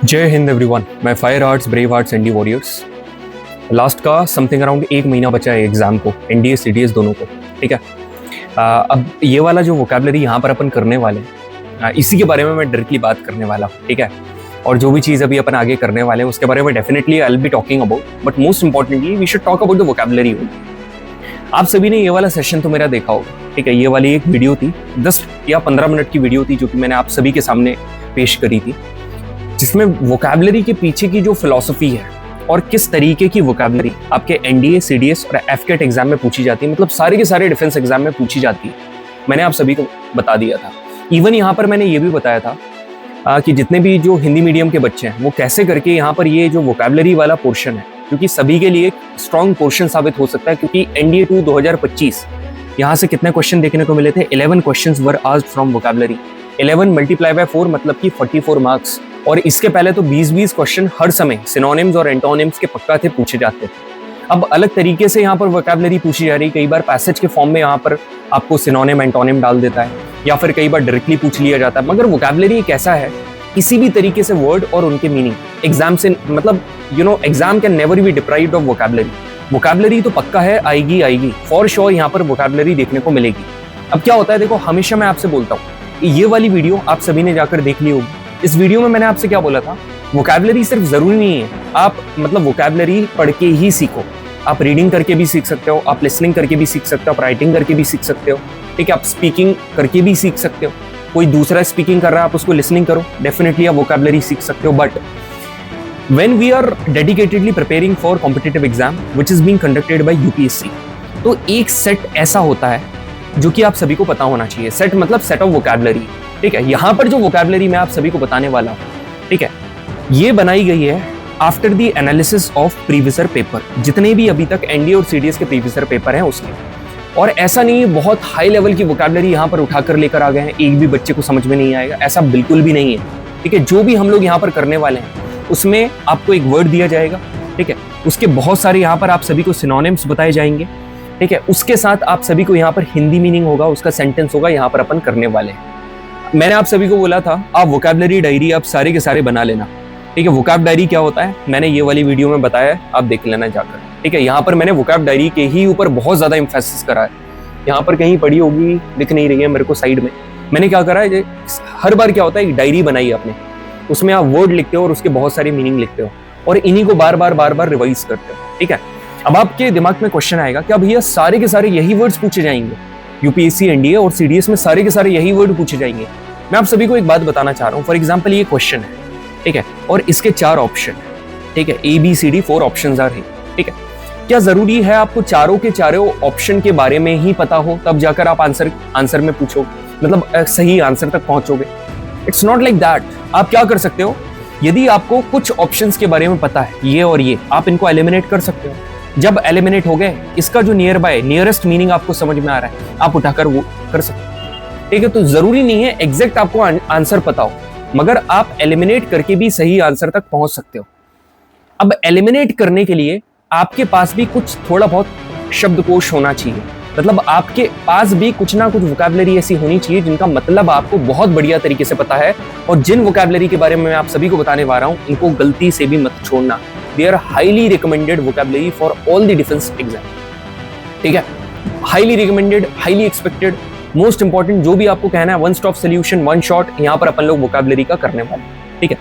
जय हिंद एवरीवन। मैं fire arts brave arts and warriors. Last का समथिंग अराउंड 1 महीना बचा है एग्जाम को, एनडीए सीडीएस दोनों को। ठीक है, अब ये वाला जो वोकैबुलरी यहाँ पर अपन करने वाले हैं, इसी के बारे में मैं डायरेक्टली बात करने वाला हूँ। ठीक है, और जो भी चीज़ अभी अपन आगे करने वाले हैं उसके बारे में definitely I will be talking about, but most importantly we should talk about the vocabulary. आप सभी ने ये वाला सेशन तो मेरा देखा होगा। ठीक है, ये वाली एक वीडियो थी, 10 या 15 मिनट की वीडियो थी जो कि मैंने आप सभी के सामने पेश करी थी, जिसमें वोकैबुलरी के पीछे की जो फिलॉसफी है और किस तरीके की वोकैबुलरी आपके एनडीए, सीडीएस और एफकेट एग्जाम में पूछी जाती है, मतलब सारे के सारे डिफेंस एग्जाम में पूछी जाती है, मैंने आप सभी को बता दिया था। इवन यहाँ पर मैंने ये भी बताया था कि जितने भी जो हिंदी मीडियम के बच्चे हैं वो कैसे करके यहाँ पर ये जो वोकैबुलरी वाला पोर्शन है, क्योंकि सभी के लिए एक स्ट्रॉन्ग पोर्शन साबित हो सकता है, क्योंकि एनडीए 2 2025 यहाँ से कितने क्वेश्चन देखने को मिले थे? 11 questions were asked from vocabulary. 11 multiply by 4 मतलब कि 44 मार्क्स। और इसके पहले तो 20-20 क्वेश्चन हर समय सिनोनिम्स और एंटोनिम्स के पक्का थे, पूछे जाते थे। अब अलग तरीके से यहाँ पर वोकैबुलरी पूछी जा रही है, कई बार पैसेज के फॉर्म में यहाँ पर आपको सिनोनिम एंटोनिम डाल देता है, या फिर कई बार डायरेक्टली पूछ लिया जाता है। मगर वोकैबुलरी एक ऐसा है, किसी भी तरीके से वर्ड और उनके मीनिंग एग्जाम से, मतलब exam can never be deprived of vocabulary. Vocabulary तो पक्का है, आएगी फॉर श्योर, यहाँ पर वोकैबुलरी देखने को मिलेगी। अब क्या होता है, देखो हमेशा मैं आपसे बोलता हूँ, ये वाली वीडियो आप सभी ने जाकर देख ली होगी। इस वीडियो में मैंने आपसे क्या बोला था? वोकैबुलरी सिर्फ जरूरी नहीं है आप वोकैबुलरी पढ़ के ही सीखो, आप रीडिंग करके भी सीख सकते हो, आप लिसनिंग करके भी सीख सकते हो, आप राइटिंग करके भी सीख सकते हो। ठीक है, आप स्पीकिंग करके भी सीख सकते हो, कोई दूसरा स्पीकिंग कर रहा है आप उसको लिसनिंग करो, डेफिनेटली आप वोकैबुलरी सीख सकते हो। But when we are dedicatedly preparing for competitive exam which is being conducted by UPSC, तो एक सेट ऐसा होता है जो कि आप सभी को पता होना चाहिए। सेट मतलब सेट ऑफ वोकैबुलरी। ठीक है, यहाँ पर जो वोकैबुलरी मैं आप सभी को बताने वाला हूँ, ठीक है, ये बनाई गई है after the analysis of previous paper, जितने भी अभी तक एनडीए और सीडीएस के प्रीवियस पेपर हैं उसके। और ऐसा नहीं है बहुत हाई लेवल की वोकैबुलरी यहाँ पर उठाकर लेकर आ गए हैं, एक भी बच्चे को समझ में नहीं आएगा, ऐसा बिल्कुल भी नहीं है। ठीक है, जो भी हम लोग यहाँ पर करने वाले हैं उसमें आपको एक वर्ड दिया जाएगा। ठीक है, उसके बहुत सारे यहाँ पर आप सभी को सिनोनिम्स बताए जाएंगे। ठीक है, उसके साथ आप सभी को यहाँ पर हिंदी मीनिंग होगा, उसका सेंटेंस होगा, यहाँ पर अपन करने वाले हैं। मैंने आप सभी को बोला था आप वोकैबुलरी डायरी आप सारे के सारे बना लेना। ठीक है, वोकैब डायरी क्या होता है मैंने ये वाली वीडियो में बताया है, आप देख लेना जाकर। ठीक है, यहाँ पर मैंने वोकैब डायरी के ही ऊपर बहुत ज्यादा एम्फेसिस करा है। यहाँ पर कहीं पड़ी होगी, दिख नहीं रही है मेरे को साइड में। मैंने क्या करा है, हर बार क्या होता है, एक डायरी बनाई आपने, उसमें आप वर्ड लिखते हो और उसके बहुत सारे मीनिंग लिखते हो और इन्हीं को बार बार रिवाइज करते हो। ठीक है, अब आपके दिमाग में क्वेश्चन आएगा क्या भैया सारे के सारे यही वर्ड्स पूछे जाएंगे? यूपीएससी, एनडीए और सीडीएस में सारे के सारे यही वर्ड पूछे जाएंगे? मैं आप सभी को एक बात बताना चाह रहा हूँ। फॉर एग्जाम्पल ये क्वेश्चन है, ठीक है, और इसके 4 ऑप्शन है। ठीक है, ABCD 4 ऑप्शन आर है। ठीक है, क्या जरूरी है आपको चारों के चारों ऑप्शन के बारे में ही पता हो तब जाकर आप आंसर में पूछो, मतलब सही आंसर तक पहुंचोगे? It's not like that. आप क्या कर सकते हो, यदि आपको कुछ ऑप्शंस के बारे में पता है, ये और ये, आप इनको एलिमिनेट कर सकते हो। जब एलिमिनेट हो गए, इसका जो नियरेस्ट मीनिंग आपको समझ में आ रहा है, आप उठाकर वो कर सकते हो। ठीक है, तो जरूरी नहीं है एग्जैक्ट आपको आंसर पता हो, मगर आप एलिमिनेट करके भी सही आंसर तक पहुंच सकते हो। अब एलिमिनेट करने के लिए आपके पास भी कुछ थोड़ा बहुत शब्दकोश होना चाहिए, मतलब आपके पास भी कुछ ना कुछ वोकैबुलरी ऐसी होनी चाहिए जिनका मतलब आपको बहुत बढ़िया तरीके से पता है। और जिन वोकैबुलरी के बारे में मैं आप सभी को बताने वाला हूं, इनको गलती से भी मत छोड़ना। They are highly recommended vocabulary for all the defence exam. ठीक है, highly recommended, highly expected, most important, जो भी आपको कहना है, one stop solution, one shot, यहाँ पर अपन लोग वोकैबुलरी का करने वाले। ठीक है,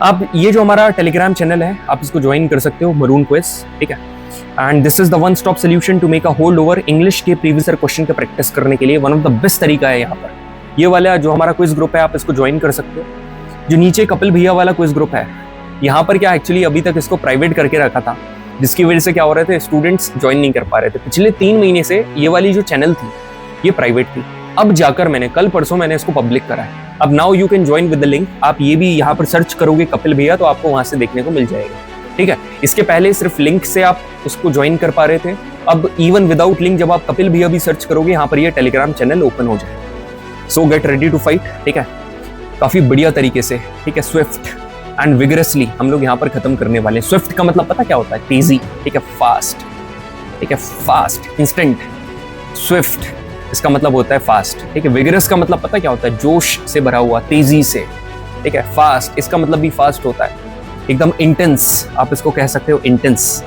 आप ये जो हमारा टेलीग्राम चैनल है आप इसको ज्वाइन कर सकते हो, मरून क्विज। ठीक है, and this is the one stop solution to make a hold over English के प्रीवियस क्वेश्चन का प्रैक्टिस करने के लिए वन ऑफ द बेस्ट तरीका है। यहाँ पर ये वाला जो हमारा क्विज ग्रुप है आप इसको ज्वाइन कर सकते हो। जो नीचे कपिल भैया वाला क्विज ग्रुप है, यहाँ पर क्या एक्चुअली अभी तक इसको प्राइवेट करके रखा था, जिसकी वजह से क्या हो रहे थे, स्टूडेंट्स ज्वाइन नहीं कर पा रहे थे। पिछले 3 महीने से ये वाली जो चैनल थी ये प्राइवेट थी, अब जाकर मैंने कल परसों मैंने इसको पब्लिक करा है। अब now you can join with the link. आप ये भी यहाँ पर सर्च करोगे कपिल भैया तो आपको वहां से देखने को मिल जाएगा। ठीक है, इसके पहले सिर्फ लिंक से आप उसको ज्वाइन कर पा रहे थे, अब इवन विदाउट लिंक जब आप कपिल भैया भी सर्च करोगे यहाँ पर ये टेलीग्राम चैनल ओपन हो जाएगा। So get ready to fight. ठीक है, काफी बढ़िया तरीके से, ठीक है, स्विफ्ट एंड विगरसली हम लोग यहाँ पर खत्म करने वाले हैं। स्विफ्ट का मतलब पता क्या होता है? तेजी। ठीक है, फास्ट। ठीक है, फास्ट, इंस्टेंट। स्विफ्ट इसका मतलब होता है फास्ट। ठीक है, विगरस का मतलब पता क्या होता है? जोश से भरा हुआ, तेजी से। ठीक है। फास्ट, इसका मतलब भी फास्ट होता है, एकदम इंटेंस, आप इसको कह सकते हो इंटेंस,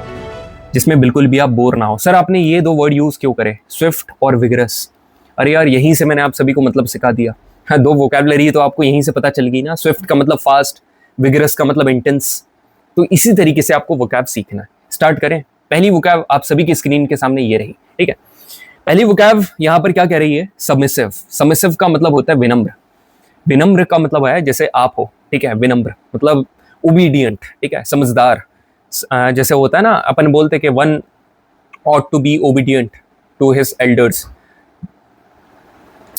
जिसमें बिल्कुल भी आप बोर ना हो। सर आपने ये दो वर्ड यूज क्यों करे, स्विफ्ट और विगरस? अरे यार यहीं से मैंने आप सभी को मतलब सिखा दिया। हाँ, दो वोकैबुलरी तो आपको यहीं से पता चल गई ना, स्विफ्ट का मतलब फास्ट, विगरस का मतलब इंटेंस। तो इसी तरीके से आपको वोकैब सीखना है। स्टार्ट करें। पहली वोकैब आप सभी की स्क्रीन के सामने ये रही, ठीक है। पहली वोकैब यहाँ पर क्या कह रही है, सबमिसिव। सबमिसिव का मतलब होता है विनम्र। विनम्र का मतलब है जैसे आप हो, ठीक है। विनम्र मतलब ओबीडियंट, ठीक है, समझदार। जैसे होता है ना, अपन बोलते कि one ought to be obedient to his elders,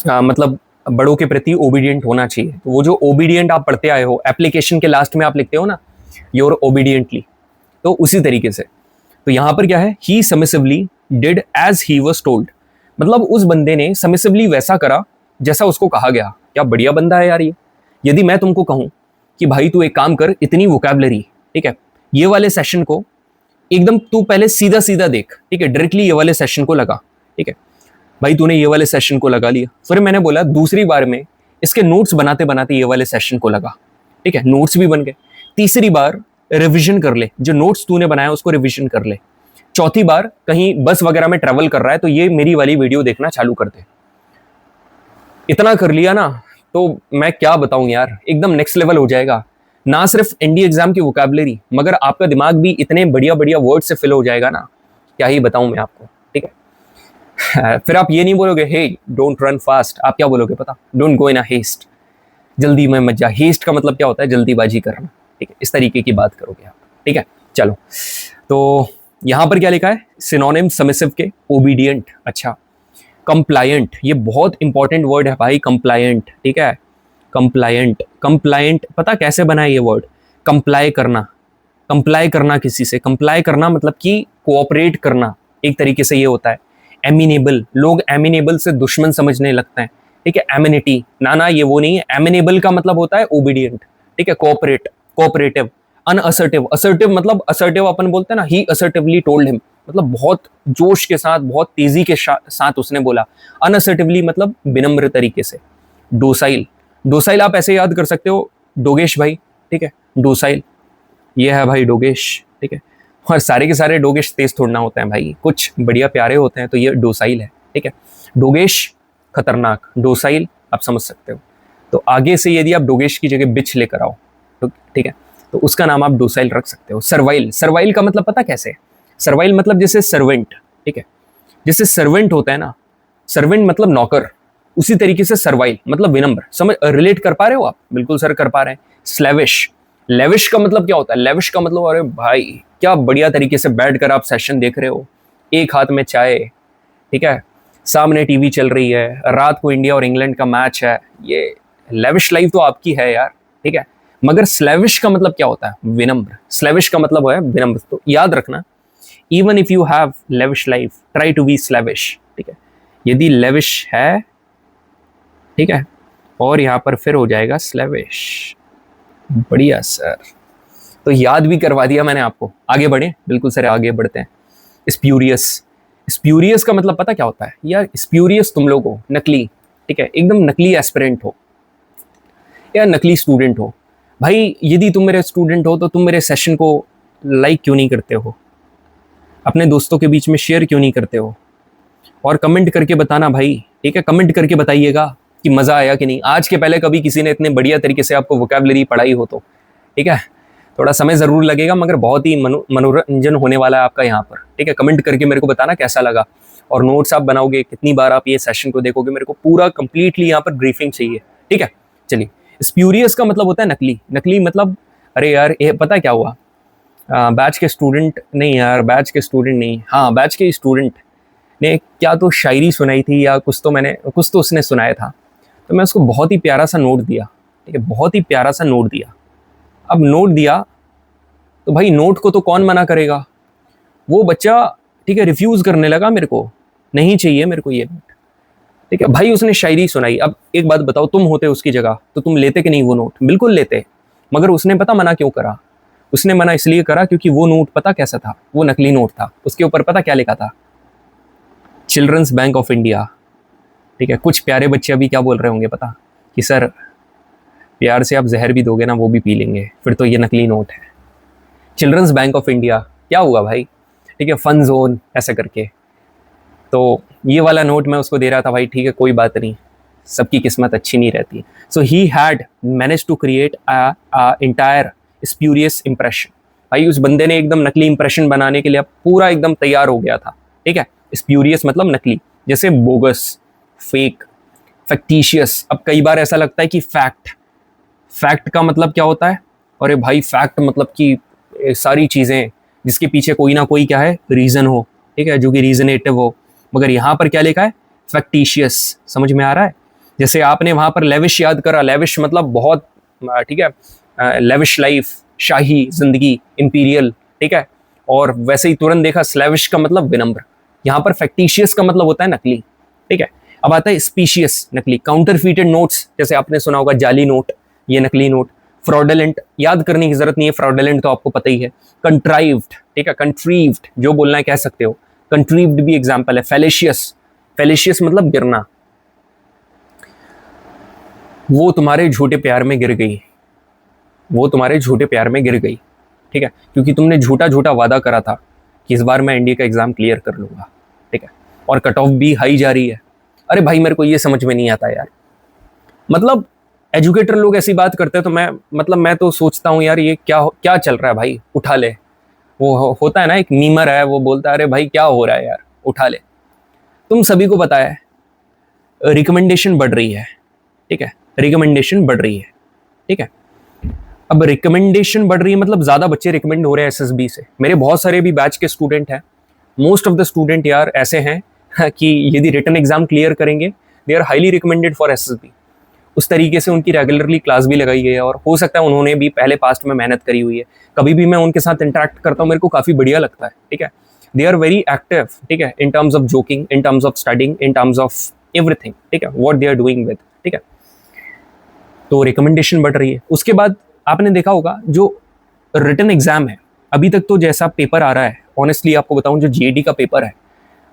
मतलब बड़ों के प्रति ओबीडियंट होना चाहिए। तो वो जो ओबीडियंट आप पढ़ते आए हो, एप्लीकेशन के लास्ट में आप लिखते हो ना, योर ओबीडियंटली, तो उसी तरीके से। तो यहाँ पर क्या है, he submissively did as he was told, मतलब उस बंदे ने सबमिसिवली वैसा करा जैसा उसको कहा गया। क्या बढ़िया बंदा है यार ये। यदि मैं तुमको कहूँ कि भाई तू एक काम कर, इतनी वोकैबुलरी, ठीक है, ये वाले सेशन को एकदम तू पहले सीधा सीधा देख, ठीक है, डायरेक्टली ये वाले सेशन को लगा, ठीक है। भाई तूने ये वाले सेशन को लगा लिया, फिर मैंने बोला दूसरी बार में इसके नोट्स बनाते बनाते ये वाले सेशन को लगा, ठीक है, नोट्स भी बन गए। तीसरी बार रिवीजन कर ले, जो नोट्स तूने बनाया उसको रिवीजन कर ले। चौथी बार कहीं बस वगैरह में ट्रैवल कर रहा है तो ये मेरी वाली वीडियो देखना चालू कर दे। इतना कर लिया ना तो मैं क्या बताऊं यार, एकदम नेक्स्ट लेवल हो जाएगा। ना सिर्फ एनडीए एग्जाम की वोकैबुलरी, मगर आपका दिमाग भी इतने बढ़िया बढ़िया वर्ड से फिल हो जाएगा ना, क्या ही बताऊं मैं आपको, ठीक है। फिर आप ये नहीं बोलोगे हे डोंट रन फास्ट, आप क्या बोलोगे पता, don't go in a haste, जल्दी में मत जा। हेस्ट का मतलब क्या होता है, जल्दीबाजी करना, ठीक है, इस तरीके की बात करोगे आप, ठीक है। चलो, तो यहां पर क्या लिखा है, सिनोनिम सबमिसिव के, ओबीडियंट, अच्छा, कंप्लायंट, ये बहुत इंपॉर्टेंट वर्ड है भाई, कंप्लायंट, ठीक है। कंप्लायंट, कंप्लायंट पता कैसे बना है ये वर्ड, कंप्लाई करना, कंप्लाई करना किसी से, कंप्लाई करना मतलब कि कोऑपरेट करना, एक तरीके से ये होता है। एमिनेबल, लोग एमिनेबल से दुश्मन समझने लगते हैं, ठीक है। एमिनिटी, ना ये वो नहीं है। एमिनेबल का मतलब होता है ओबीडियंट, ठीक है, कोऑपरेट, कोऑपरेटिव। अनअसर्टिव, असर्टिव मतलब असर्टिव अपन बोलते हैं ना, ही असर्टिवली टोल्ड हिम, मतलब बहुत जोश के साथ, बहुत तेजी के साथ उसने बोला। अनअसर्टिवली मतलब विनम्र तरीके से। डोसाइल, डोसाइल आप ऐसे याद कर सकते हो, डोगेश भाई, ठीक है, डोसाइल, ये है भाई डोगेश, ठीक है। और सारे के सारे डोगेश तेज थोड़ना होते हैं भाई, कुछ बढ़िया प्यारे होते हैं, तो ये डोसाइल है, ठीक है। डोगेश खतरनाक, डोसाइल आप समझ सकते हो। तो आगे से यदि आप डोगेश की जगह बिच लेकर आओ, तो ठीक है, तो उसका नाम आप डोसाइल रख सकते हो। सर्वाइल, सर्वाइल का मतलब पता कैसे है, सर्वाइल मतलब जैसे सर्वेंट, ठीक है, जैसे सर्वेंट होता है ना, सर्वेंट मतलब नौकर, उसी तरीके से सर्वाइल मतलब विनम्र। समझ, रिलेट कर पा रहे हो आप? बिल्कुल सर कर पा रहे हैं। स्लेविश, लेविश का मतलब क्या होता है, लेविश का मतलब अरे भाई क्या बढ़िया तरीके से बैठकर आप सेशन देख रहे हो, एक हाथ में चाय, ठीक है, सामने टीवी चल रही है, रात को इंडिया और इंग्लैंड का मैच है, ये लेविश लाइफ तो आपकी है यार, ठीक है। मगर स्लेविश का मतलब क्या होता है, विनम्र। स्लेविश का मतलब है विनम्र। तो याद रखना, even if you have lavish life, try to be slavish, ठीक है। यदि लेविश है, ठीक है, और यहाँ पर फिर हो जाएगा स्लेविश। बढ़िया सर, तो याद भी करवा दिया मैंने आपको। आगे बढ़े, बिल्कुल सर आगे बढ़ते हैं। स्प्यूरियस, स्प्यूरियस का मतलब पता क्या होता है यार, स्प्यूरियस तुम लोग हो, नकली, ठीक है, एकदम नकली एस्पिरेंट हो या नकली स्टूडेंट हो। भाई यदि तुम मेरे स्टूडेंट हो तो तुम मेरे सेशन को लाइक क्यों नहीं करते हो, अपने दोस्तों के बीच में शेयर क्यों नहीं करते हो, और कमेंट करके बताना भाई, ठीक है, कमेंट करके बताइएगा कि मज़ा आया कि नहीं। आज के पहले कभी किसी ने इतने बढ़िया तरीके से आपको वोकैबुलरी पढ़ाई हो तो, ठीक है, थोड़ा समय ज़रूर लगेगा मगर बहुत ही मनोरंजन होने वाला है आपका यहाँ पर, ठीक है। कमेंट करके मेरे को बताना कैसा लगा, और नोट्स आप बनाओगे, कितनी बार आप ये सेशन को देखोगे, मेरे को पूरा कंप्लीटली यहाँ पर ब्रीफिंग चाहिए, ठीक है। चलिए, स्प्यूरियस का मतलब होता है नकली। नकली मतलब अरे यार ये पता क्या हुआ, बैच के स्टूडेंट नहीं यार, बैच के स्टूडेंट नहीं, हाँ बैच के स्टूडेंट ने क्या तो शायरी सुनाई थी या कुछ तो उसने सुनाया था, तो मैं उसको बहुत ही प्यारा सा नोट दिया, ठीक है, बहुत ही प्यारा सा नोट दिया। अब नोट दिया तो भाई नोट को तो कौन मना करेगा, वो बच्चा, ठीक है, रिफ्यूज करने लगा, मेरे को नहीं चाहिए मेरे को ये नोट, ठीक है। भाई उसने शायरी सुनाई। अब एक बात बताओ, तुम होते उसकी जगह तो तुम लेते कि नहीं वो नोट? बिल्कुल लेते। मगर उसने पता मना क्यों करा? उसने मना इसलिए करा क्योंकि वो नोट पता कैसा था, वो नकली नोट था। उसके ऊपर पता क्या लिखा था, चिल्ड्रंस बैंक ऑफ इंडिया, ठीक है। कुछ प्यारे बच्चे अभी क्या बोल रहे होंगे पता, कि सर प्यार से आप जहर भी दोगे ना, वो भी पी लेंगे, फिर तो ये नकली नोट है। चिल्ड्रंस बैंक ऑफ इंडिया, क्या हुआ भाई, ठीक है, फन जोन ऐसा करके। तो ये वाला नोट मैं उसको दे रहा था, भाई ठीक है कोई बात नहीं, सबकी किस्मत अच्छी नहीं रहती। So he had managed to create a entire spurious impression. भाई उस बंदे ने एकदम नकली इंप्रेशन बनाने के लिए पूरा एकदम तैयार हो गया था, ठीक है। स्प्यूरियस मतलब नकली, जैसे बोगस, फेक, फैक्टिशियस। अब कई बार ऐसा लगता है कि फैक्ट का मतलब क्या होता है, अरे भाई फैक्ट मतलब कि सारी चीज़ें जिसके पीछे कोई ना कोई क्या है, रीज़न हो, ठीक है, जो कि रीजनेटिव हो। मगर यहाँ पर क्या लिखा है, फैक्टिशियस। समझ में आ रहा है? जैसे आपने वहाँ पर लेविश याद करा, लेविश मतलब बहुत, ठीक है, लेविश लाइफ, शाही जिंदगी, इंपीरियल, ठीक है। और वैसे ही तुरंत देखा स्लेविश का मतलब विनम्र। यहाँ पर फैक्टिशियस का मतलब होता है नकली, ठीक है। अब आता है स्पीशियस, नकली। काउंटरफीटेड नोट्स, जैसे आपने सुना होगा जाली नोट, ये नकली नोट। फ्रॉडलेंट, याद करने की जरूरत नहीं है, फ्रॉडलेंट तो आपको पता ही है। कंट्राइव्ड, ठीक है, कंट्रीव्ड जो बोलना है कह सकते हो, कंट्रीव्ड भी एग्जाम्पल है। फेलिशियस, फेलिशियस मतलब गिरना, वो तुम्हारे झूठे प्यार में गिर गई, वो तुम्हारे झूठे प्यार में गिर गई, ठीक है, क्योंकि तुमने झूठा झूठा वादा करा था कि इस बार मैं एनडीए का एग्जाम क्लियर कर लूंगा, ठीक है, और कट ऑफ भी हाई जा रही है। अरे भाई मेरे को ये समझ में नहीं आता यार, मतलब एजुकेटर लोग ऐसी बात करते हैं तो मैं तो सोचता हूँ यार ये क्या क्या चल रहा है भाई, उठा ले। वो होता है ना, एक मीमर है, वो बोलता है अरे भाई क्या हो रहा है यार, उठा ले। तुम सभी को पता है रिकमेंडेशन बढ़ रही है, ठीक है, रिकमेंडेशन बढ़ रही है, ठीक है। अब रिकमेंडेशन बढ़ रही है मतलब ज्यादा बच्चे रिकमेंड हो रहे हैं एसएसबी से। मेरे बहुत सारे भी बैच के स्टूडेंट हैं, मोस्ट ऑफ द स्टूडेंट यार ऐसे हैं कि यदि रिटन एग्जाम क्लियर करेंगे they are highly recommended for SSB. उस तरीके से उनकी रेगुलरली क्लास भी लगाई गई है, और हो सकता है उन्होंने भी पहले पास्ट में मेहनत करी हुई है। कभी भी मैं उनके साथ इंटरेक्ट करता हूँ मेरे को काफ़ी बढ़िया लगता है, ठीक है। दे आर वेरी एक्टिव, ठीक है, in terms of joking, in terms of studying, in terms of everything, ठीक है, what they are doing with, ठीक है। तो रिकमेंडेशन बढ़ रही है। उसके बाद आपने देखा होगा जो रिटन एग्जाम है, अभी तक तो जैसा पेपर आ रहा है, ऑनेस्टली आपको बताऊं जो जीएडी का पेपर है,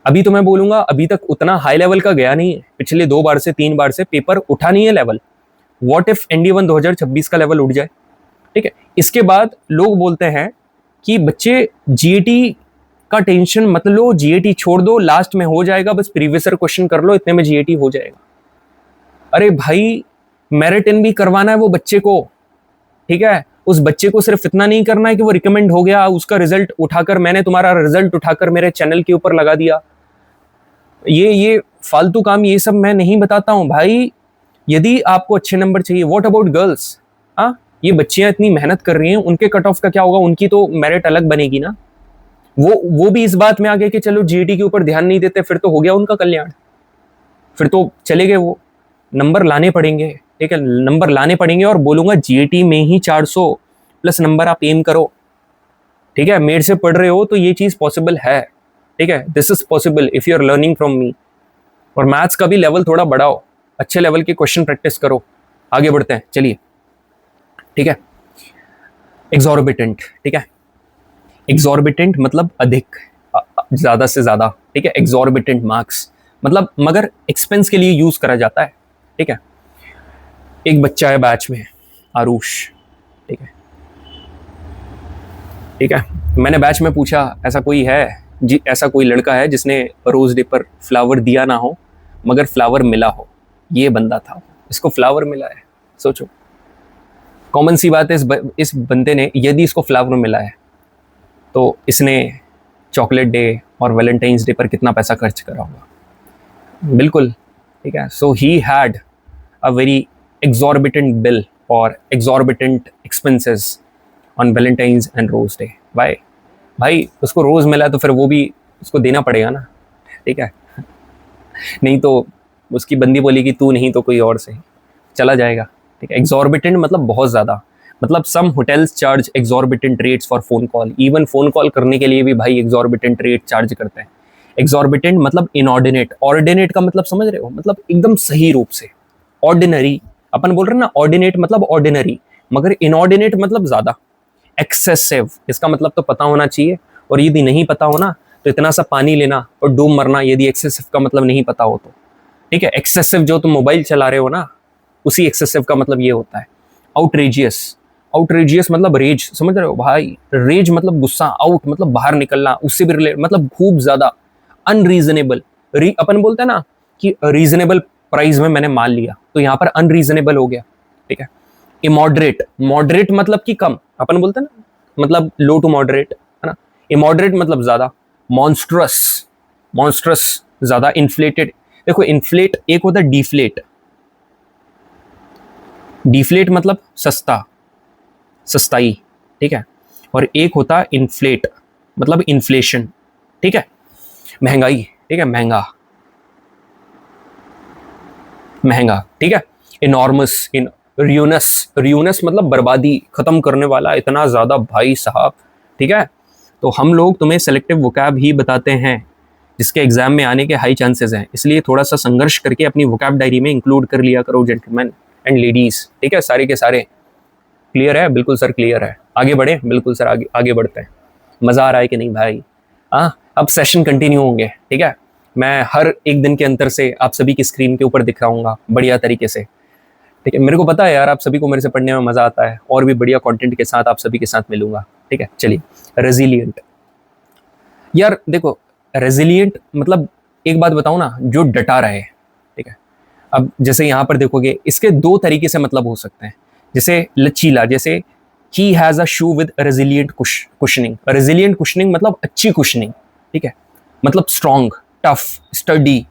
अभी तो मैं बोलूंगा अभी तक उतना हाई लेवल का गया नहीं है। पिछले 2 बार से 3 बार से पेपर उठा नहीं है लेवल। व्हाट इफ ND1 2026 का लेवल उठ जाए, ठीक है। इसके बाद लोग बोलते हैं कि बच्चे जीएटी का टेंशन मत लो, जीएटी छोड़ दो, लास्ट में हो जाएगा, बस प्रीवियस ईयर क्वेश्चन कर लो, इतने में जीएटी हो जाएगा। अरे भाई मेरिट इन भी करवाना है वो बच्चे को, ठीक है। उस बच्चे को सिर्फ इतना नहीं करना है कि वो रिकमेंड हो गया, उसका रिजल्ट उठाकर मैंने तुम्हारा रिजल्ट उठाकर मेरे चैनल के ऊपर लगा दिया। ये फालतू काम, ये सब मैं नहीं बताता हूं भाई। यदि आपको अच्छे नंबर चाहिए, व्हाट अबाउट गर्ल्स, हाँ, ये बच्चियां इतनी मेहनत कर रही हैं, उनके कट ऑफ का क्या होगा, उनकी तो मेरिट अलग बनेगी ना। वो भी इस बात में आ गए कि चलो जीएटी के ऊपर ध्यान नहीं देते, फिर तो हो गया उनका कल्याण, फिर तो चले गए वो। नंबर लाने पड़ेंगे, ठीक है, नंबर लाने पड़ेंगे। और बोलूंगा जीएटी में ही 400 प्लस नंबर आप एम करो, ठीक है। मेरे से पढ़ रहे हो तो ये चीज पॉसिबल है, ठीक है, this is possible if you are learning from me. और मैथ्स का भी लेवल थोड़ा बढ़ाओ, अच्छे लेवल के क्वेश्चन प्रैक्टिस करो। आगे बढ़ते हैं, चलिए, ठीक है। एग्जॉर्बिटेंट, ठीक है, एग्जॉर्बिटेंट मतलब अधिक, ज्यादा से ज्यादा, ठीक है। एग्जॉर्बिटेंट मार्क्स मतलब मगर एक्सपेंस के लिए यूज करा जाता है, ठीक है। एक बच्चा है बैच में, आरुष, ठीक है, ठीक है। मैंने बैच में पूछा ऐसा कोई है जी, ऐसा कोई लड़का है जिसने रोज डे पर फ्लावर दिया ना हो मगर फ्लावर मिला हो। ये बंदा था, इसको फ्लावर मिला है। सोचो, कॉमन सी बात है, इस बंदे ने, यदि इसको फ्लावर मिला है तो इसने चॉकलेट डे और वैलेंटाइंस डे पर कितना पैसा खर्च करा होगा, बिल्कुल, ठीक है। So he had a very exorbitant bill or exorbitant expenses on Valentine's and Rose Day. Why? भाई उसको रोज मिला तो फिर वो भी उसको देना पड़ेगा ना, ठीक है। नहीं तो उसकी बंदी बोलेगी तू नहीं तो कोई और से चला जाएगा, ठीक है। exorbitant मतलब बहुत ज़्यादा, मतलब some hotels charge exorbitant rates for phone call, even phone call करने के लिए भी भाई exorbitant rate चार्ज करते हैं। exorbitant मतलब inordinate, ordinate का मतलब समझ रहे हो, मतलब एकदम सही रूप से। ordinary अपन बोल रहे हैं ना, ऑर्डिनेट मतलब ऑर्डिनरी, मगर इनऑर्डिनेट मतलब ज्यादा। एक्सेसिव, इसका मतलब तो पता होना चाहिए, और यदि नहीं पता हो ना तो इतना सा पानी लेना और डूब मरना, यदि एक्सेसिव का मतलब नहीं पता हो तो, ठीक है। एक्सेसिव जो तुम मोबाइल चला रहे हो ना, उसी एक्सेसिव का मतलब ये होता है। आउटरेजियस, आउटरेजियस मतलब रेज, समझ रहे हो भाई, रेज मतलब गुस्सा, आउट मतलब बाहर निकलना, उससे भी रिलेट मतलब खूब ज्यादा। अनरीजनेबल, अपन बोलते हैं ना कि रीजनेबल प्राइस में मैंने माल लिया, तो यहाँ पर अनरीजनेबल हो गया, ठीक है। इमॉडरेट, मॉडरेट मतलब कि कम, अपन बोलते हैं ना मतलब लो टू मॉडरेट, है ना। इमॉडरेट मतलब ज्यादा। मॉन्स्ट्रस, मॉन्स्ट्रस ज्यादा। इन्फ्लेटेड, देखो इन्फ्लेट एक होता है डिफ्लेट, डिफ्लेट मतलब सस्ता, सस्ताई, ठीक है। और एक होता इन्फ्लेट मतलब इन्फ्लेशन, ठीक है, महंगाई, ठीक है, महंगा, महंगा, ठीक है। इनॉर्मस, इन रियूनस, रियूनस मतलब बर्बादी, खत्म करने वाला, इतना ज्यादा भाई साहब, ठीक है। तो हम लोग तुम्हें सेलेक्टिव वोकैब ही बताते हैं जिसके एग्जाम में आने के हाई चांसेस हैं, इसलिए थोड़ा सा संघर्ष करके अपनी वोकैब डायरी में इंक्लूड कर लिया करो जेंटलमैन एंड लेडीज, ठीक है, सारे के सारे। क्लियर है? बिल्कुल सर क्लियर है। आगे बढ़े? बिल्कुल सर, आगे आगे बढ़ते हैं। मजा आ रहा है कि नहीं भाई? हाँ, अब सेशन कंटिन्यू होंगे, ठीक है। मैं हर एक दिन के अंतर से आप सभी की स्क्रीन के ऊपर दिख रहा हूँ बढ़िया तरीके से, ठीक है। मेरे को पता है यार, आप सभी को मेरे से पढ़ने में मजा आता है, और भी बढ़िया कंटेंट के साथ आप सभी के साथ मिलूंगा, ठीक है। चलिए, रेजिलियंट, यार देखो रेजिलियंट मतलब एक बात बताऊं ना, जो डटा रहे, ठीक है। अब जैसे यहाँ पर देखोगे, इसके दो तरीके से मतलब हो सकते हैं। जैसे लचीला, जैसे he has a shoe with resilient cushioning, resilient cushioning मतलब अच्छी कुशनिंग, ठीक है, मतलब स्ट्रॉन्ग, टफ, स्टडी,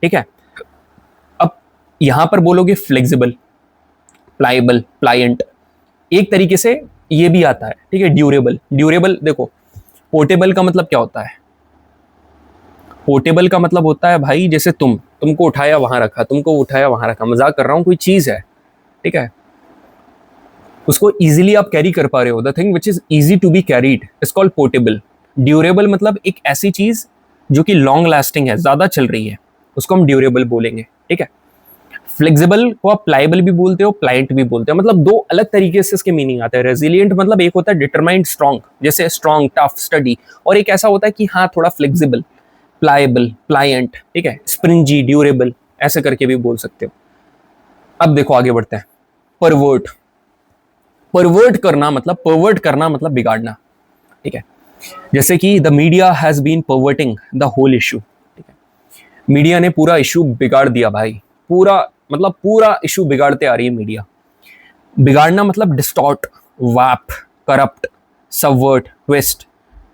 ठीक है। अब यहां पर बोलोगे फ्लेक्सिबल, प्लाइबल, प्लायंट, एक तरीके से ये भी आता है, ठीक है। ड्यूरेबल, ड्यूरेबल देखो, पोर्टेबल का मतलब क्या होता है? पोर्टेबल का मतलब होता है भाई, जैसे तुमको उठाया वहां रखा, तुमको उठाया वहां रखा, मजाक कर रहा हूं, कोई चीज है, ठीक है, उसको इजीली आप कैरी कर पा रहे हो, the thing which is easy to be carried is called portable. Durable मतलब एक ऐसी चीज जो कि लॉन्ग लास्टिंग है, ज्यादा चल रही है, उसको हम ड्यूरेबल बोलेंगे, ठीक है। फ्लेक्सिबल को आप प्लाइबल भी बोलते हो, प्लाइंट भी बोलते हो, मतलब दो अलग तरीके से इसके मीनिंग आते हैं। रेजिलियंट मतलब एक होता है डिटरमाइंड स्ट्रॉन्ग, जैसे स्ट्रॉन्ग, टफ, स्टडी, और एक ऐसा होता है कि हाँ थोड़ा फ्लेक्सिबल, प्लाइबल, प्लायंट, ठीक है, स्प्रिंजी, ड्यूरेबल, ऐसे करके भी बोल सकते हो। अब देखो आगे बढ़ते हैं। परवर्ट, परवर्ट करना मतलब, परवर्ट करना मतलब बिगाड़ना, ठीक है। जैसे कि the media has been perverting the whole issue, ठीक है, मीडिया ने पूरा इशू बिगाड़ दिया भाई, पूरा मतलब पूरा इशू बिगाड़ते आ रही है मीडिया। बिगाड़ना मतलब डिस्टॉर्ट, वैप, करप्ट, सबवर्ट, ट्विस्ट,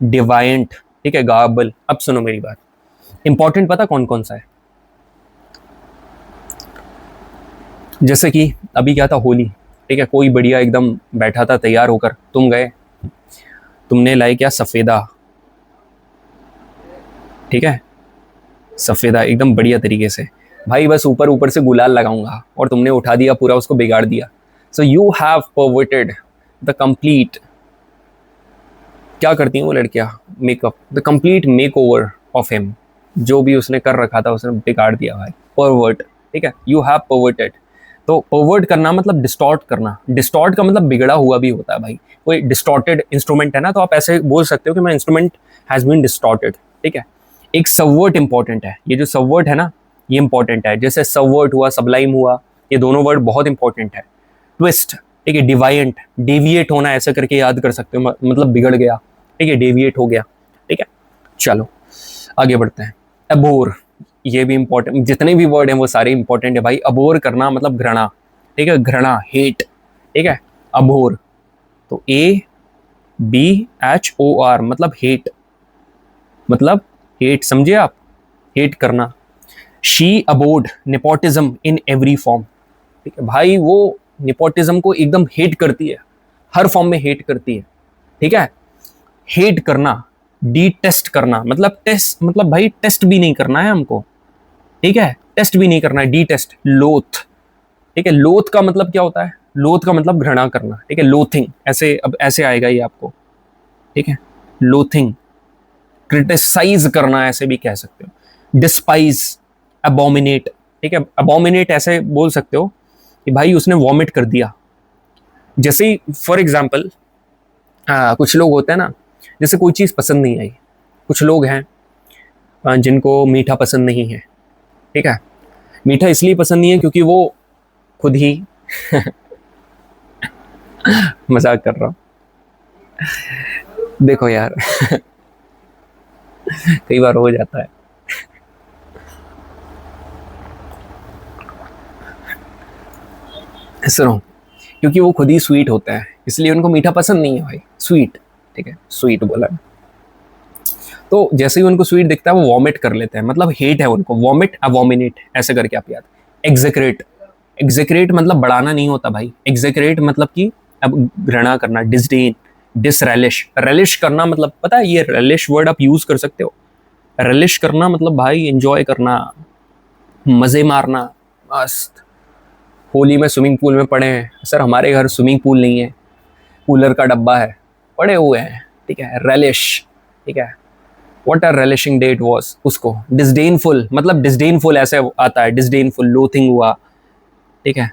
डिवाइंट, ठीक है, गार्बल। अब सुनो मेरी बात, इंपॉर्टेंट पता कौन कौन सा है? जैसे कि अभी क्या था, होली, ठीक है, कोई बढ़िया एकदम बैठा था तैयार होकर, तुम गए, तुमने लाई क्या, सफेदा, ठीक है, सफेदा एकदम बढ़िया तरीके से, भाई बस ऊपर ऊपर से गुलाल लगाऊंगा, और तुमने उठा दिया पूरा, उसको बिगाड़ दिया। So you have perverted the complete, क्या करती हैं वो लड़कियां, makeup, the complete make over of him, जो भी उसने कर रखा था उसने बिगाड़ दिया भाई, परवर्ट, ठीक है, यू हैव परवर्टेड। तो परवर्ट करना मतलब डिस्टॉर्ट करना, डिस्टॉर्ट का मतलब बिगड़ा हुआ भी होता है भाई, कोई डिस्टॉर्टेड इंस्ट्रूमेंट है ना, तो आप ऐसे बोल सकते हो कि मैं इंस्ट्रूमेंट हैज बीन डिस्टॉर्टेड, ठीक है। एक सबवर्ट इंपॉर्टेंट है, ये जो सबवर्ट है ना, ये इंपॉर्टेंट है, जैसे सबवर्ट हुआ, सबलाइम हुआ, ये दोनों वर्ड बहुत इंपॉर्टेंट है। ट्विस्ट, ठीक है, डिवाइंट, डेविएट होना, ऐसा करके याद कर सकते हो, मतलब बिगड़ गया, ठीक है, डेविएट हो गया, ठीक है। चलो आगे बढ़ते हैं। अबोर, ये भी इंपॉर्टेंट, जितने भी वर्ड हैं वो सारे इंपॉर्टेंट है भाई। अबोर करना मतलब घृणा, ठीक है, घृणा, हेट, ठीक है, अबोर, तो ABHOR मतलब हेट, मतलब हेट, समझे आप, हेट करना। She abhorred nepotism in every form, ठीक है भाई, वो नेपोटिज्म को एकदम हेट करती है, हर फॉर्म में हेट करती है, ठीक है। हेट करना, डिटेस्ट करना मतलब टेस्ट, मतलब भाई टेस्ट भी नहीं करना है हमको, ठीक है, टेस्ट भी नहीं करना है, डिटेस्ट, लोथ, ठीक है, लोथ का मतलब क्या होता है, लोथ का मतलब घृणा करना, ठीक है, लोथिंग, ऐसे अब ऐसे आएगा ये आपको, ठीक है, लोथिंग, क्रिटिसाइज करना ऐसे भी कह सकते हो, डिस्पाइज, अबोमिनेट, ठीक है, अबोमिनेट ऐसे बोल सकते हो कि भाई उसने वॉमिट कर दिया। जैसे ही फॉर एग्जाम्पल कुछ लोग होते हैं ना, जैसे कोई चीज़ पसंद नहीं आई, कुछ लोग हैं जिनको मीठा पसंद नहीं है, ठीक है, मीठा इसलिए पसंद नहीं है क्योंकि वो खुद ही मजाक कर रहा हूँ। देखो यार कई बार हो जाता है। सुनो, क्योंकि वो खुद ही स्वीट होता है इसलिए उनको मीठा पसंद नहीं है भाई, स्वीट। ठीक है, स्वीट बोला। तो जैसे ही उनको स्वीट दिखता है वो वॉमिट कर लेते हैं, मतलब हेट है उनको, वॉमिट अवोमिनेट ऐसे करके आप याद। एग्जेक्रेट, एग्जेक्रेट मतलब बढ़ाना नहीं होता भाई, एग्जेक्रेट मतलब कि अब घृणा करना, डिसडेन, डिसरेलिश। रेलिश करना मतलब पता है, ये रेलिश वर्ड आप यूज कर सकते हो। रेलिश करना मतलब भाई एंजॉय करना, मजे मारना, मस्त। होली में स्विमिंग पूल में पड़े हैं सर, हमारे घर स्विमिंग पूल नहीं है, कूलर का डब्बा है, पड़े हुए हैं। ठीक है, रेलिश। ठीक है, what are relishing date was, उसको डिसडेनफुल मतलब डिसडेनफुल ऐसे आता है, डिसडेनफुल लोथिंग हुआ। ठीक है,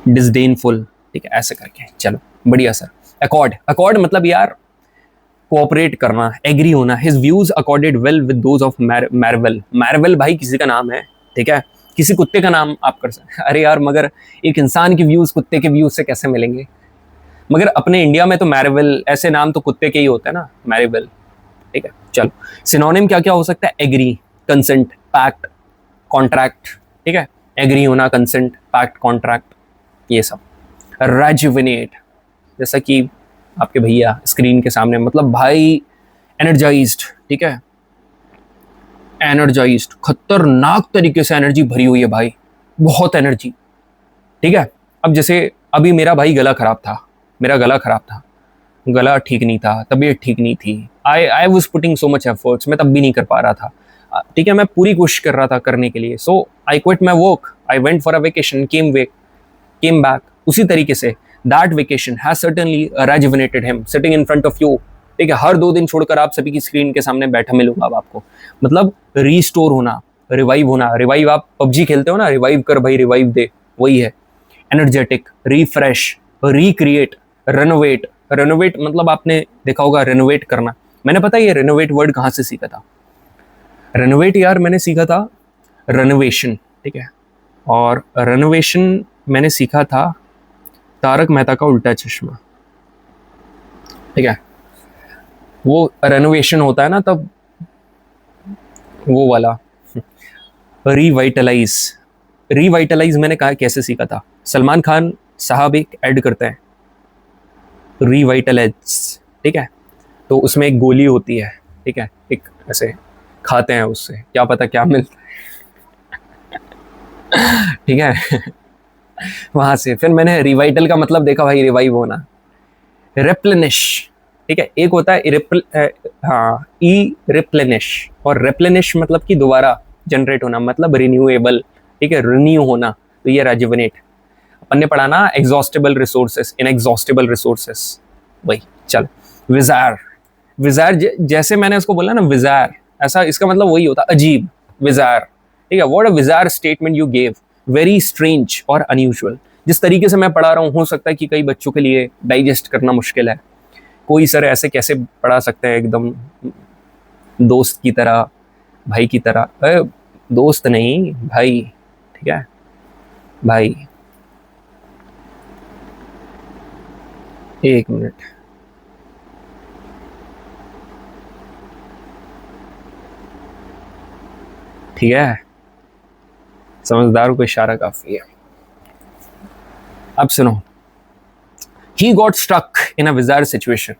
डिसडेनफुल। ठीक है, ऐसे करके चलो बढ़िया सर। अकॉर्ड, अकॉर्ड मतलब यार कोऑपरेट करना, एग्री होना। His views accorded well with those of Marvel. Marvel भाई किसी का नाम है, ठीक है, किसी कुत्ते का नाम आप कर सकते। अरे यार मगर एक इंसान के व्यूज कुत्ते के व्यूज से कैसे मिलेंगे? मगर अपने इंडिया में तो मैरवेल ऐसे नाम तो कुत्ते के ही होते हैं ना, मैरवेल। ठीक है, चलो सिनोनिम क्या क्या हो सकता है? Agree, consent, pact, contract. ठीक है, एग्री होना, कंसेंट, पैक्ट, कॉन्ट्रैक्ट, ये सब। रेजुविनेट, जैसा कि आपके भैया स्क्रीन के सामने, मतलब भाई एनर्जाइज्ड। ठीक है, एनर्जाइज्ड, खतरनाक तरीके से एनर्जी भरी हुई है भाई, बहुत एनर्जी। ठीक है, अब जैसे अभी मेरा भाई गला खराब था, मेरा गला खराब था, गला ठीक नहीं था, तबीयत ठीक नहीं थी। I was putting so much efforts, मैं तब भी नहीं कर पा रहा था। ठीक है, मैं पूरी कोशिश कर रहा था करने के लिए। So I quit my work, I went for a vacation, came back. उसी तरीके से that vacation has certainly rejuvenated him sitting in front of you. ठीक है, हर 2 दिन छोड़कर आप सभी की स्क्रीन के सामने बैठा मिलूंगा अब आपको। मतलब रीस्टोर होना, रिवाइव होना। रिवाइव आप पबजी खेलते हो ना, रिवाइव कर भाई, रिवाइव दे, वही है। Energetic, refresh, recreate, renovate. Renovate मतलब आपने देखा होगा रेनोवेट करना। मैंने पता है ये रेनोवेट वर्ड कहाँ से सीखा था? रेनोवेट यार मैंने सीखा था रेनोवेशन। ठीक है, और रेनोवेशन मैंने सीखा था तारक मेहता का उल्टा चश्मा। ठीक है, वो रेनोवेशन होता है ना तब, वो वाला रिवाइटलाइज। रिवाइटलाइज मैंने कहा कैसे सीखा था? सलमान खान साहब एक ऐड करते हैं, रिवाइटलाइज। ठीक है, तो उसमें एक गोली होती है। ठीक है, एक ऐसे खाते हैं उससे, क्या पता क्या मिलता है। ठीक है, वहां से फिर मैंने रिवाइटल का मतलब देखा भाई, रिवाइव होना। रेप्लेनिश। ठीक है, एक होता है हाँ ई रिप्लेनिश, और रेप्लेनिश मतलब कि दोबारा जनरेट होना, मतलब रिन्यूएबल। ठीक है, रिन्यू होना, तो ये रेजुविनेट। अपन ने पढ़ा ना, एग्जॉस्टेबल रिसोर्सेस, इनएग्जॉस्टेबल रिसोर्सेस, वही। चल, विजार। विजार जैसे मैंने उसको बोला ना, विजार, ऐसा इसका मतलब वही होता, अजीब, विजार। ठीक है, what a विजार statement you gave, very strange और अनयूजुअल। जिस तरीके से मैं पढ़ा रहा हूँ, हो सकता है कि कई बच्चों के लिए डाइजेस्ट करना मुश्किल है। कोई सर ऐसे कैसे पढ़ा सकते हैं एकदम दोस्त की तरह, भाई की तरह। दोस्त नहीं भाई, ठीक है भाई। एक मिनट, ठीक है, समझदार को इशारा काफी है। अब सुनो, he got stuck in a bizarre situation.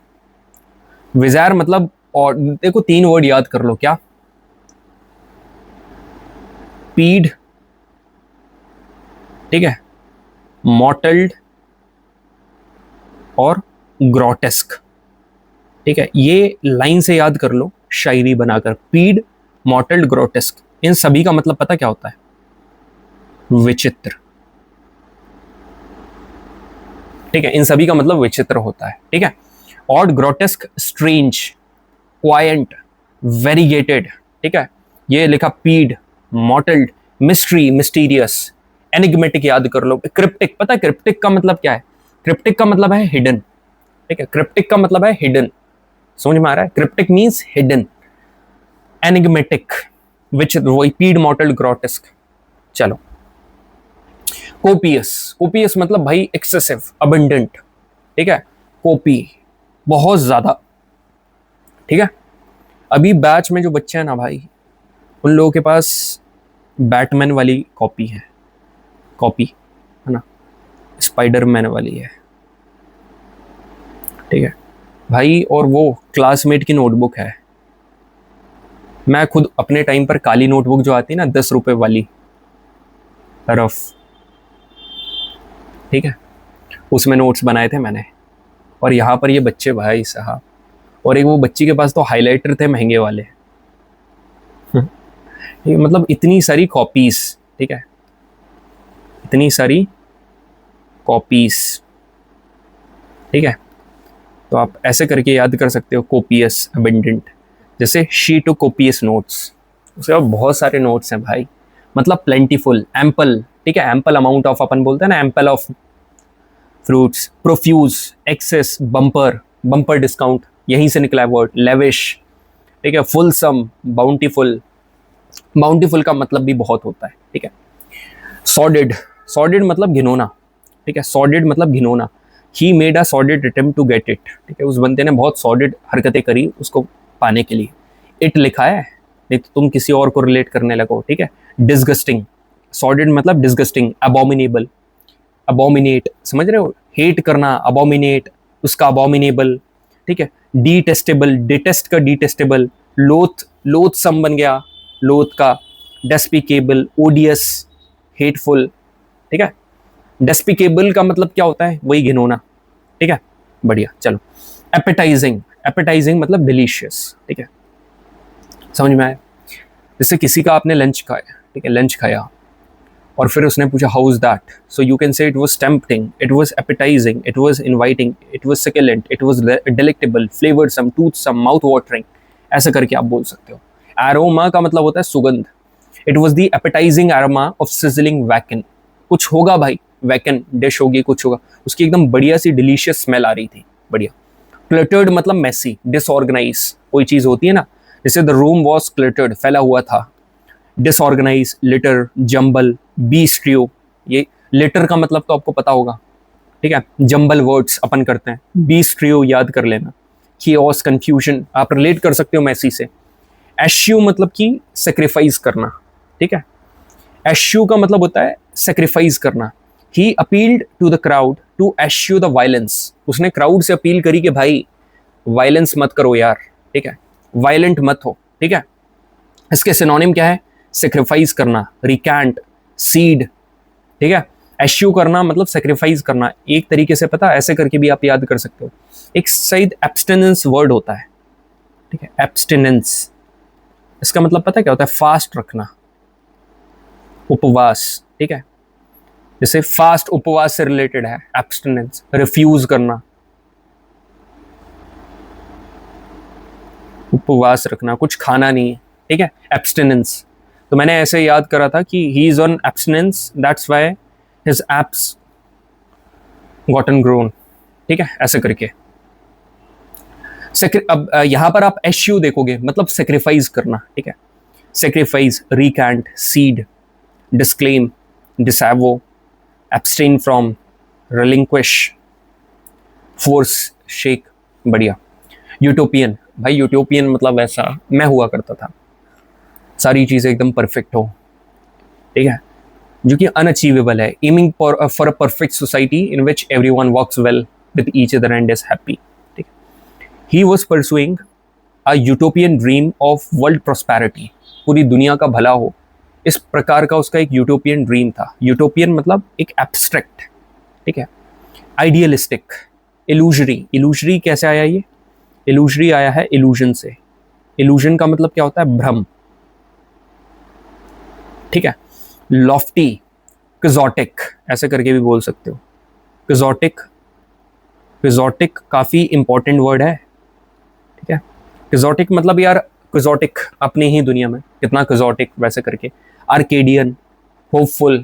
Bizarre मतलब, और देखो 3 वर्ड याद कर लो, क्या? पीड, ठीक है, मॉटल्ड और ग्रोटेस्क। ठीक है, ये लाइन से याद कर लो शायरी बनाकर। पीड, मॉटल्ड, ग्रोटेस्क, इन सभी का मतलब पता क्या होता है? विचित्र। ठीक है, इन सभी का मतलब विचित्र होता है। ठीक है, ऑड, ग्रोटेस्क, स्ट्रेंज, क्वायंट, वेरीगेटेड। ठीक है, ये लिखा पीड, मॉटल्ड, मिस्ट्री, मिस्टीरियस, एनिग्मेटिक याद कर लो। क्रिप्टिक, पता है क्रिप्टिक का मतलब क्या है? क्रिप्टिक का मतलब है हिडन। ठीक है, क्रिप्टिक का मतलब है हिडन, समझ में आ रहा है? Cryptic means hidden. एनिग्मेटिक, विच वही पीड, मॉटल्ड, ग्रोटेस्क। चलो, कोपियस, कोपियस मतलब भाई एक्सेसिव, अबंडेंट, ठीक है, कॉपी, बहुत ज्यादा, ठीक है। अभी बैच में जो बच्चे हैं ना भाई, उन लोगों के पास बैटमैन वाली कॉपी है, कॉपी है ना, स्पाइडरमैन वाली है, ठीक है भाई, और वो क्लासमेट की नोटबुक है। मैं खुद अपने टाइम पर काली नोटबुक जो आती है ना 10 रुपए वाली, रफ, ठीक है, उसमें नोट्स बनाए थे मैंने। और यहाँ पर ये बच्चे भाई साहब, और एक वो बच्ची के पास तो हाइलाइटर थे महंगे वाले। ठीक है, मतलब इतनी सारी कॉपीज, ठीक है, इतनी सारी कॉपीज, ठीक है। तो आप ऐसे करके याद कर सकते हो, कोपियस, अबेंडेंट, जैसे शी टू कोपियस नोट्स, उसके बाद बहुत सारे नोट्स हैं भाई, मतलब प्लेंटीफुल, एम्पल, ठीक है, एम्पल अमाउंट ऑफ, अपन बोलते हैं ना ample of fruits, profuse, excess, bumper, bumper discount, यहीं से निकला है वर्ड, लेविश, ठीक है, फुल सम, बाउंटीफुल, बाउंटीफुल का मतलब भी बहुत होता है, ठीक है। सॉर्डेड, सॉर्डेड मतलब घिनौना, ठीक है, सॉर्डेड मतलब घिनौना। He made a sordid attempt to get it, ठीक है, उस बंदे ने बहुत सॉर्डेड हरकतें करी उसको पाने के लिए। इट लिखा है, नहीं तो तुम किसी और को रिलेट करने लगो, ठीक है। डिस्गस्टिंग, सॉर्डेड मतलब डिस्गस्टिंग, अबोमिनेबल, अबोमिनेट, समझ रहे हो, हेट करना, अबोमिनेट, उसका अबोमिनेबल, ठीक है। डिटेस्टेबल, डिटेस्ट का डिटेस्टेबल, लोथ, लोथ सम बन गया, लोथ का, डेस्पिकेबल, ओडियस, हेटफुल, ठीक है। डेस्पिकेबल का मतलब क्या होता है, वही घिनौना, ठीक है, बढ़िया, चलो। एपेटाइजिंग, एपेटाइजिंग मतलब डिलीशियस, ठीक है, समझ में आया। जैसे किसी का आपने लंच खाया, ठीक है, लंच खाया और फिर उसने पूछा how is that, so you can say it was tempting, it was appetising, it was inviting, it was succulent, it was delectable, flavoursome, toothsome, mouth watering, ऐसा करके आप बोल सकते हो। एरोमा का मतलब होता है सुगंध, it was the appetising aroma of sizzling bacon, कुछ होगा भाई, वैकन डिश होगी, कुछ होगा, उसकी एकदम बढ़िया सी डिलीशियस स्मेल आ रही थी, बढ़िया। क्लटर्ड मतलब मैसी, डिसऑर्गेनाइज, कोई चीज होती है ना, जैसे द रूम वॉज क्लटर्ड, फैला हुआ था। डिसऑर्गेनाइज, लिटर, जंबल, बी स्ट्रियो, ये लिटर का मतलब तो आपको पता होगा, ठीक है, जंबल वर्ड्स अपन करते हैं, बी स्ट्रियो याद कर लेना। कियोस, कंफ्यूजन, आप रिलेट कर सकते हो मैसी से। एश्यू मतलब कि सेक्रीफाइस करना, ठीक है, एश्यू का मतलब होता है सेक्रीफाइस करना। He appealed to the crowd to eschew the violence, उसने क्राउड से अपील करी कि भाई वायलेंस मत करो यार, ठीक है, वायलेंट मत हो, ठीक है। इसके सिनोनिम क्या है, सेक्रीफाइस करना, रिकैंट, सीड, ठीक है। एश्यू करना मतलब सेक्रीफाइस करना, एक तरीके से पता ऐसे करके भी आप याद कर सकते हो। एक शायद एब्सटेनेंस वर्ड होता है, ठीक है, एब्सटेनेंस, इसका मतलब पता क्या होता है, फास्ट रखना, उपवास, ठीक है, जैसे फास्ट उपवास से रिलेटेड है एब्सटेनेंस, रिफ्यूज करना, उपवास रखना, कुछ खाना नहीं है, ठीक है, एब्सटेनेंस। तो मैंने ऐसे याद करा था कि he is on abstinence, that's why his abs gotten grown, ठीक है, ऐसे करके। अब यहां पर आप एश्यू देखोगे मतलब सेक्रीफाइस करना, ठीक है, sacrifice, recant, cede, disclaim, disavow, abstain from, relinquish, forswear, shake, बढ़िया। यूटोपियन, भाई यूटोपियन मतलब ऐसा मैं हुआ करता था, सारी चीजें एकदम परफेक्ट हो, ठीक है, जो कि अनअचीवेबल है, aiming for a perfect society in which everyone works well with each other and is happy, ठीक है। He was pursuing a utopian dream of world prosperity, पूरी दुनिया का भला हो, इस प्रकार का उसका एक यूटोपियन ड्रीम था। यूटोपियन मतलब एक एब्स्ट्रैक्ट, ठीक है, आइडियलिस्टिक, इल्यूजरी, इल्यूजरी कैसे आया ये, इल्यूजरी आया है इल्यूजन से, इल्यूजन का मतलब क्या होता है, भ्रम, ठीक है। लॉफ्टी, क्विजोटिक, ऐसे करके भी बोल सकते हो, क्विजोटिक, क्विजोटिक काफी इंपॉर्टेंट वर्ड है, ठीक है। क्विजोटिक मतलब यार, क्विजोटिक अपनी ही दुनिया में कितना क्विजोटिक, वैसे करके। आर्केडियन, होपफुल,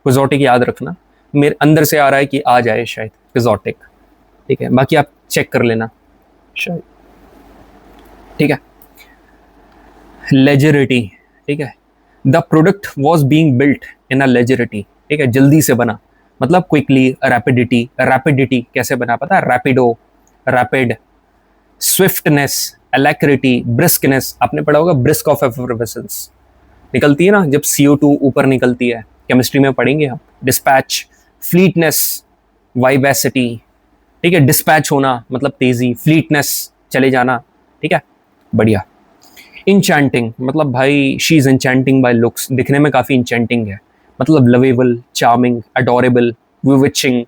क्विजोटिक याद रखना, मेरे अंदर से आ रहा है कि आ जाए शायद क्विजोटिक, ठीक है, बाकी आप चेक कर लेना शायद, ठीक है। लेजरिटी, ठीक है, the product was being built in a celerity, ठीक है, जल्दी से बना, मतलब क्विकली, रैपिडिटी, रैपिडिटी कैसे बना पता है, रैपिडो, रैपिड, स्विफ्टनेस, अलैक्रिटी, ब्रिस्कनेस, आपने पढ़ा होगा ब्रिस्क ऑफ एफरवेसेंस, निकलती है ना जब CO2 ऊपर निकलती है, केमिस्ट्री में पढ़ेंगे हम, डिस्पैच, फ्लीटनेस, वाइवेसिटी, ठीक है, डिस्पैच होना मतलब तेजी, फ्लीटनेस चले जाना, ठीक है, बढ़िया। इंचैंटिंग मतलब भाई she is enchanting bye looks, दिखने में काफी इंचैंटिंग है, मतलब लवेबल, चार्मिंग, अडोरेबल, विविचिंग,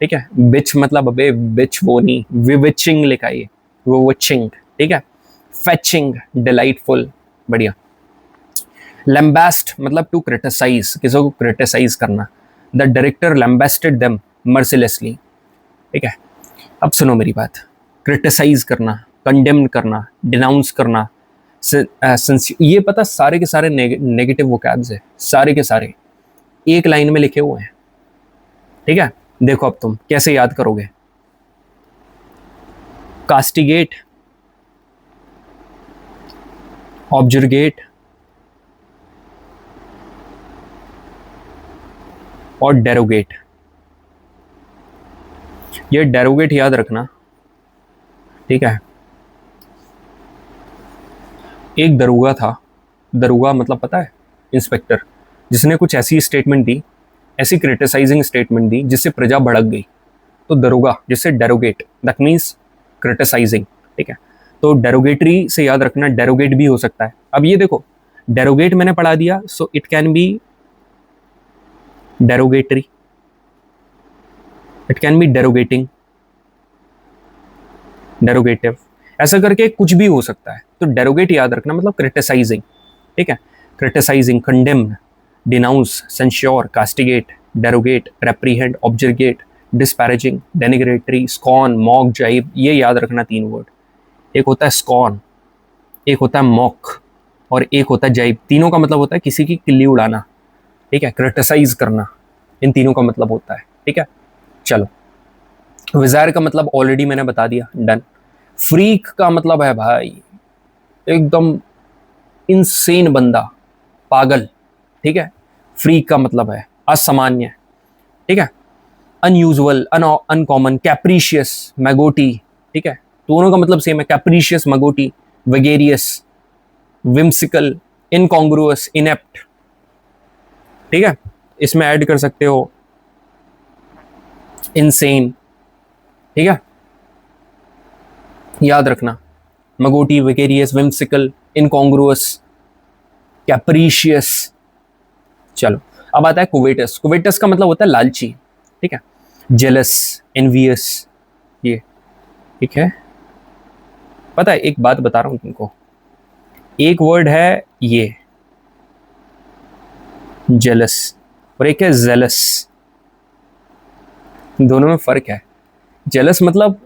ठीक है, बिच मतलब अबे बिच वो नहीं, विविचिंग लिखा है, विविचिंग, ठीक है, फेचिंग, डिलाइटफुल, बढ़िया। लैम्बास्ट मतलब टू क्रिटिसाइज, किसी को क्रिटिसाइज करना, द डायरेक्टर लैम्बास्टेड देम मर्सिलेसली, ठीक है। अब सुनो मेरी बात, क्रिटिसाइज करना, कंडेम करना, डिनाउंस करना, ये पता सारे के सारे नेगेटिव वोकैब्स है, सारे के सारे एक लाइन में लिखे हुए हैं, ठीक है। देखो अब तुम कैसे याद करोगे, कास्टिगेट, ऑब्जर्गेट और डेरोगेट। ये डेरोगेट याद रखना, ठीक है। एक दरोगा था, दरोगा मतलब पता है इंस्पेक्टर, जिसने कुछ ऐसी स्टेटमेंट दी, ऐसी क्रिटिसाइजिंग स्टेटमेंट दी जिससे प्रजा भड़क गई, तो दरोगा, जिससे डेरोगेट, दैट मीन्स क्रिटिसाइजिंग, ठीक है। तो डेरोगेटरी से याद रखना, डेरोगेट भी हो सकता है। अब ये देखो, डेरोगेट मैंने पढ़ा दिया, so it can be derogatory, it can be derogating, derogative, ऐसा करके कुछ भी हो सकता है। तो डेरोगेट याद रखना मतलब क्रिटिसाइजिंग, ठीक है, criticising, condemn, denounce, censure, castigate, derogate, reprehend, objurgate, disparaging, denigratory, scorn, mock, jibe, ये याद रखना तीन वर्ड। एक होता है स्कॉन, एक होता है मॉक और एक होता है जाइब। तीनों का मतलब होता है किसी की किल्ली उड़ाना, ठीक है, क्रिटिसाइज करना, इन तीनों का मतलब होता है, ठीक है। चलो, विजायर का मतलब ऑलरेडी मैंने बता दिया, डन। फ्रीक का मतलब है भाई एकदम इनसेन बंदा, पागल, ठीक है। फ्रीक का मतलब है असामान्य, ठीक है। अनयूजुअल, अनकॉमन, कैप्रीशियस, मैगोटी, ठीक है, दोनों का मतलब सेम है, कैप्रीशियस, मैगोटी, वेगेरियस, विम्सिकल, इनकॉन्ग्रुअस, इनेप्ट, ठीक है। इसमें ऐड कर सकते हो इनसेन, ठीक है, याद रखना, मगोटी, वेकेरियस, विम्सिकल, इनकॉन्ग्रुअस, कैप्रीशियस। चलो, अब आता है कुवेटस। कुवेटस का मतलब होता है लालची, ठीक है, जेलस, एनवियस, ये, ठीक है। पता है, एक बात बता रहा हूं तुमको, एक वर्ड है ये जेलस और एक है जेलस, दोनों में फर्क है। जेलस मतलब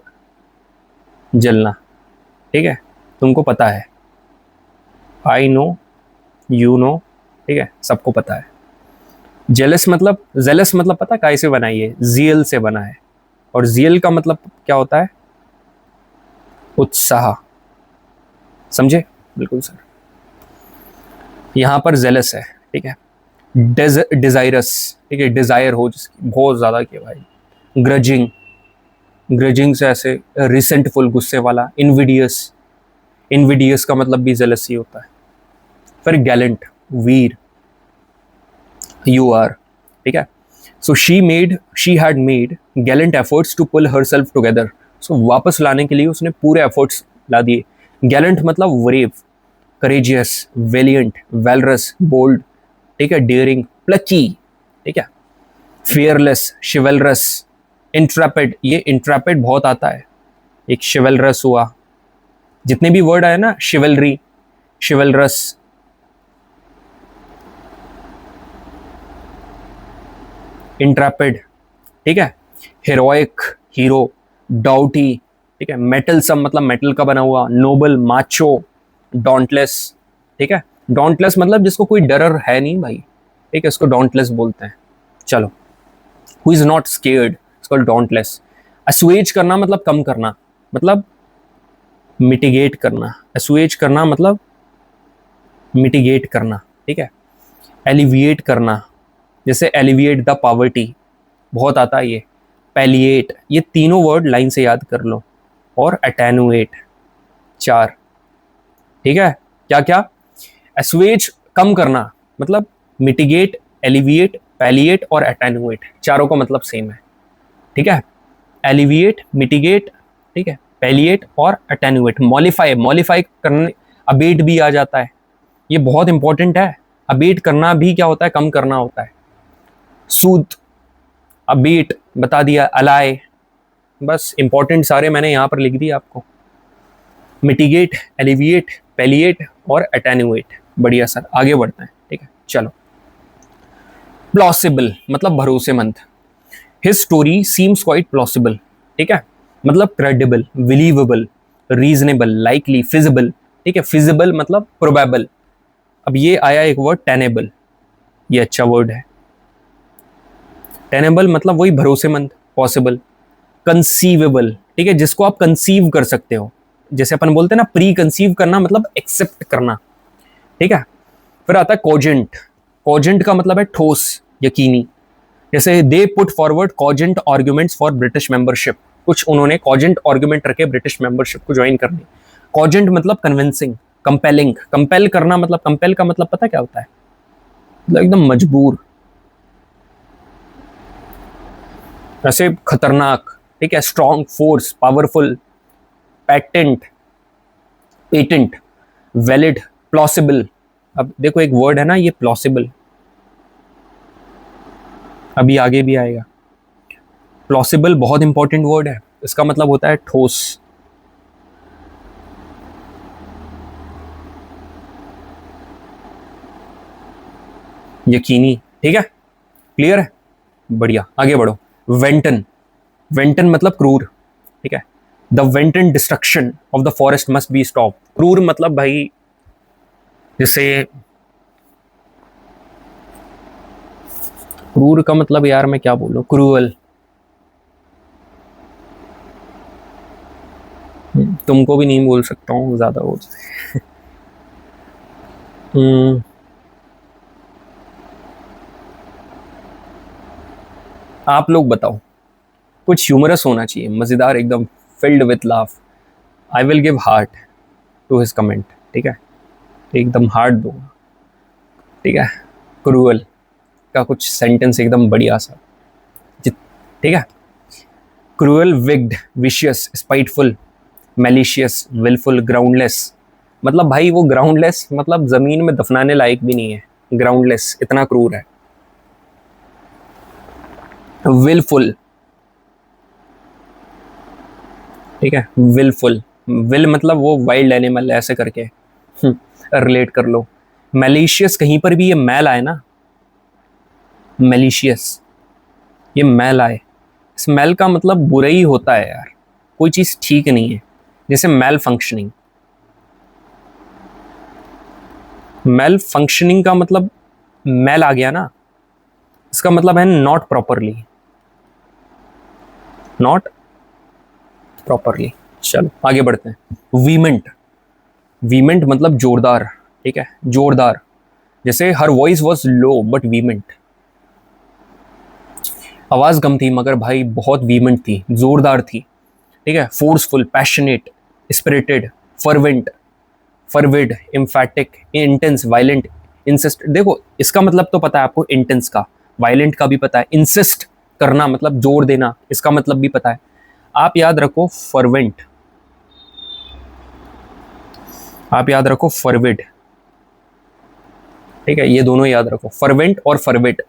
जलना, ठीक है, तुमको पता है, आई नो, यू नो, ठीक है, सबको पता है। जेलस मतलब, जेलस मतलब पता है कैसे बना, ये जीएल से बना है, और जीएल का मतलब क्या होता है, उत्साह, समझे, बिल्कुल सर। यहां पर जेलस है, ठीक है। डिजायरस, ठीक है, डिजायर हो जिसकी बहुत ज्यादा की भाई। ग्रजिंग, ग्रजिंग से ऐसे रिसेंटफुल, गुस्से वाला। इनविडियस, इनविडियस का मतलब भी जेलसी होता है। फिर गैलेंट, वीर, यू आर, ठीक है। So she had made gallant efforts to pull herself together, so वापस लाने के लिए उसने पूरे एफर्ट्स ला दिए। गैलेंट मतलब ब्रेव, करेजियस, वेलियंट, वेलरस, बोल्ड, ठीक है, डेयरिंग, प्लची, ठीक है, फियरलेस, शिवेलरस, इंट्रैपिड, ये इंट्रैपिड बहुत आता है, एक शिवेलरस हुआ, जितने भी वर्ड आए ना, शिवेलरी, शिवेलरस, इंट्रैपिड, ठीक है, हेरोइक, हीरो, डाउटी, ठीक है, मेटल सम मतलब मेटल का बना हुआ, नोबल, माचो, डॉन्टलेस, ठीक है, डॉन्टलेस मतलब जिसको कोई डर है नहीं भाई, ठीक है, इसको डॉन्टलेस बोलते हैं। चलो, हु इज नॉट स्केयर्ड, इसको डॉन्टलेस। असुएज करना मतलब कम करना, मतलब मिटिगेट करना, असुएज करना मतलब मिटिगेट करना, ठीक है, एलिविएट करना, जैसे एलिविएट द पॉवर्टी, बहुत आता है ये। पैलिएट, ये तीनों वर्ड लाइन से याद कर लो। और अटेनुएट, 4। ठीक है, क्या क्या? एस्वेज, कम करना, मतलब मिटिगेट, एलिविएट, पैलिएट और अटेनुएट, चारों का मतलब सेम है। ठीक है, एलिविएट, मिटिगेट, ठीक है, पैलिएट और अटेनुएट। मॉलिफाई, मॉलिफाई करने, अबेट भी आ जाता है, ये बहुत इंपॉर्टेंट है। अबेट करना भी क्या होता है? कम करना होता है। सूद, अबेट बता दिया, अलाय, बस इंपॉर्टेंट सारे मैंने यहाँ पर लिख दिए आपको। मिटिगेट, एलिविएट, पैलिएट और अटेनुएट। बढ़िया सर, आगे बढ़ते हैं। ठीक है, चलो। प्लॉसिबल मतलब भरोसेमंद। His story seems quite plausible, ठीक है, मतलब credible, believable, reasonable, likely, feasible. ठीक है, फिजिबल मतलब प्रोबेबल। अब ये आया एक वर्ड टेनेबल, ये अच्छा वर्ड है। टेनेबल मतलब वही भरोसेमंद, पॉसिबल। कंसीवेबल, ठीक है, जिसको आप कंसीव कर सकते हो, जैसे अपन बोलते हैं ना प्री कंसीव करना, मतलब एक्सेप्ट करना। ठीक है, फिर आता है कॉजेंट। कॉजेंट का मतलब है ठोस, यकीनी। जैसे they put forward cogent arguments for British membership, कुछ उन्होंने कॉजेंट आर्ग्यूमेंट रखे ब्रिटिश मेंबरशिप को ज्वाइन करने। कॉजेंट मतलब कन्विंसिंग, कंपेलिंग। कंपेल करना मतलब, कंपेल का मतलब पता क्या होता है? मतलब एकदम मजबूर, ऐसे खतरनाक। ठीक है, strong, force, powerful, patent, patent, valid, plausible. अब देखो एक वर्ड है ना ये प्लॉसिबल, अभी आगे भी आएगा। प्लॉसिबल बहुत इंपॉर्टेंट वर्ड है, इसका मतलब होता है ठोस। यकीनी। ठीक है, क्लियर है, बढ़िया, आगे बढ़ो। वेंटन, वेंटन मतलब क्रूर। ठीक है, the wanton destruction of the forest must be stop. क्रूर मतलब भाई, जैसे क्रूर का मतलब यार मैं क्या बोलूं, क्रूअल। तुमको भी नहीं बोल सकता हूँ ज्यादा वो। आप लोग बताओ, कुछ ह्यूमरस होना चाहिए, मजेदार एकदम, filled with laugh. I will give heart to his comment. ठीक है, एकदम हार्ट दूंगा। ठीक है, क्रूअल का कुछ सेंटेंस एकदम बढ़िया सा। ठीक है, cruel, wicked, vicious, spiteful, malicious, wilful, groundless. मतलब भाई वो ग्राउंडलेस मतलब जमीन में दफनाने लायक भी नहीं है, ग्राउंडलेस, इतना क्रूर है। विलफुल, ठीक है, विलफुल, विल मतलब वो वाइल्ड एनिमल, ऐसे करके रिलेट कर लो। मैलिशियस, कहीं पर भी ये मैल आए ना, मैलिशियस, ये मैल आए, स्मेल का मतलब बुरा ही होता है यार, कोई चीज ठीक नहीं है। जैसे मेल फंक्शनिंग, मेल फंक्शनिंग का मतलब मेल आ गया ना, इसका मतलब है नॉट प्रॉपरली, नॉट प्रॉपरली। चलो आगे बढ़ते हैं। वीमेंट, वीमेंट मतलब जोरदार। ठीक है, जोरदार, जैसे her voice was low but vehement, आवाज कम थी मगर भाई बहुत वीमेंट थी, जोरदार थी। ठीक है, forceful, passionate, spirited, fervent, fervid, emphatic, intense, violent, insist. देखो इसका मतलब तो पता है आपको, इंटेंस का, वायलेंट का भी पता है, इंसिस्ट करना मतलब जोर देना, इसका मतलब भी पता है। आप याद रखो फर्वेंट, आप याद रखो फर्विड। ठीक है, ये दोनों याद रखो, फर्वेंट और फर्विड।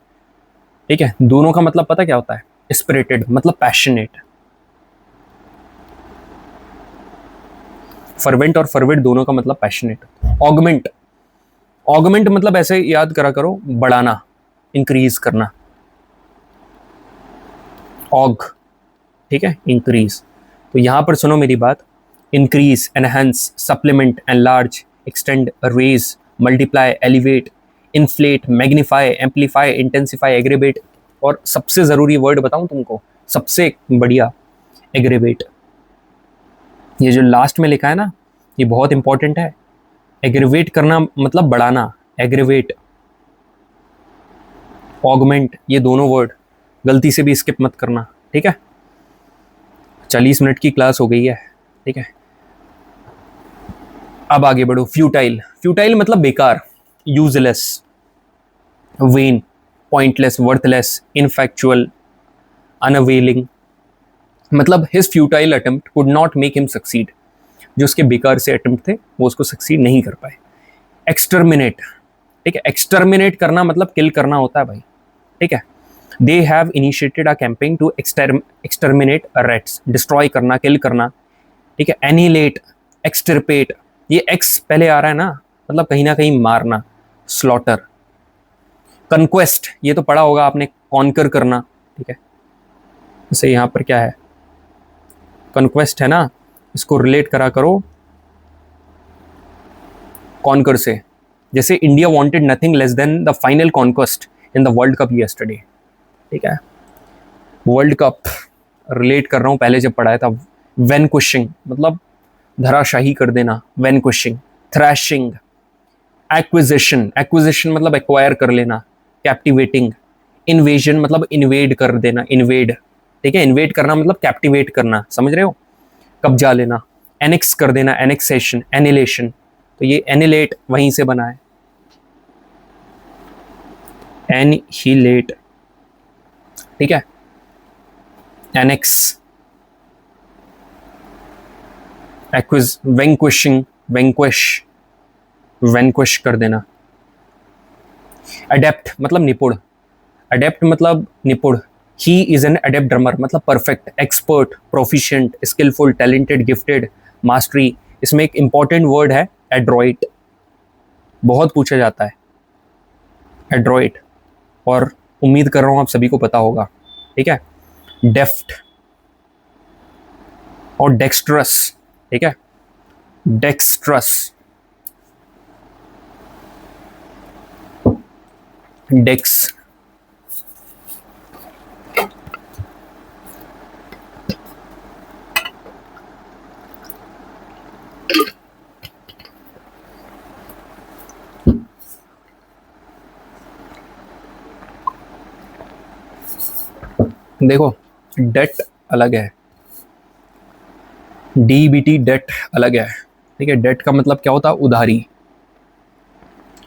ठीक है, दोनों का मतलब पता क्या होता है? स्पिरिटेड मतलब पैशनेट। फर्वेंट और फर्विड दोनों का मतलब पैशनेट। ऑगमेंट, ऑगमेंट मतलब ऐसे याद करा करो, बढ़ाना, इंक्रीज करना। ऑग, ठीक है, इंक्रीज। तो यहां पर सुनो मेरी बात, increase, enhance, supplement, enlarge, extend, raise, multiply, elevate, inflate, magnify, amplify, intensify, aggravate. और सबसे जरूरी वर्ड बताऊं तुमको, सबसे बढ़िया, एग्रीवेट। ये जो लास्ट में लिखा है ना, ये बहुत इंपॉर्टेंट है। एग्रीवेट करना मतलब बढ़ाना, एग्रीवेट। ऑगमेंट, ये दोनों वर्ड गलती से भी स्किप मत करना, ठीक है। 40 मिनट की क्लास हो गई है, ठीक है। अब आगे बढ़ो। फ्यूटाइल, फ्यूटाइल मतलब बेकार, यूजलेस, वेन, पॉइंटलेस, वर्थलेस, इनफैक्चुअल, अनअवेलिंग, मतलब his futile attempt could not make him succeed, जो उसके बेकार से अटेम्प्ट थे वो उसको सक्सीड नहीं कर पाए। एक्सटर्मिनेट, ठीक है, एक्सटर्मिनेट करना मतलब किल करना होता है भाई, ठीक है। They have initiated a campaign to exterminate rats, destroy करना, किल करना, ठीक है। एनिलेट, एक्सटिरपेट, ये एक्स पहले आ रहा है ना, मतलब कहीं ना कहीं मारना, स्लॉटर। कंक्वेस्ट, ये तो पढ़ा होगा आपने, कॉन्कर करना, ठीक है। जैसे यहां पर क्या है, कंक्वेस्ट है ना, इसको रिलेट करा करो कॉन्कर से। जैसे India wanted nothing less than the final conquest in the world cup yesterday, ठीक है। वर्ल्ड कप रिलेट कर रहा हूं, पहले जब पढ़ाया था। वैनक्विशिंग मतलब धराशाही कर देना, वैनक्विशिंग। थ्रैशिंग, एक्विजिशन, एक्विजिशन मतलब एक्वायर कर लेना, कैप्टिवेटिंग। इन्वेजन मतलब इन्वेड कर देना, इन्वेड, ठीक है। इन्वेड करना मतलब कैप्टिवेट करना, समझ रहे हो, कब्जा लेना। एनेक्स कर देना, एनेक्सेशन, एनिलेशन, तो ये एनिलेट वहीं से बना है, एनिहिलेट, ठीक है। Annex, acquire, vanquishing, vanquish, vanquish कर देना। अडेप्ट मतलब निपुण, अडेप्ट मतलब निपुण। He is an adept drummer मतलब perfect, expert, proficient, skilful, talented, gifted, mastery. इसमें एक इंपॉर्टेंट वर्ड है एड्रॉइट, बहुत पूछा जाता है एड्रॉइट, और उम्मीद कर रहा हूं आप सभी को पता होगा, ठीक है। डेफ्ट और डेक्स्ट्रस, ठीक है, डेक्स्ट्रस, डेक्स, देखो डेट अलग है, डीबीटी डेट अलग है, ठीक है। डेट का मतलब क्या होता है, उधारी,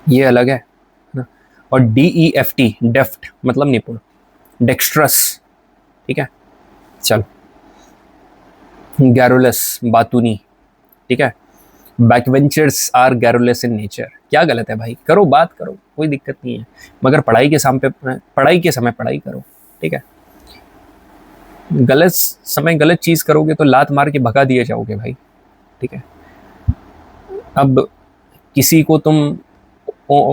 ये अलग है ना। और DEFT डेफ्ट मतलब निपुण, डेक्स्ट्रस, ठीक है। चल, गैरुलस बातूनी, ठीक है। बैकवेंचर्स आर गैरुलस इन नेचर, क्या गलत है भाई, करो बात करो, कोई दिक्कत नहीं है, मगर पढ़ाई के समय पढ़ाई करो, ठीक है। गलत समय गलत चीज करोगे तो लात मार के भगा दिए जाओगे भाई, ठीक है। अब किसी को तुम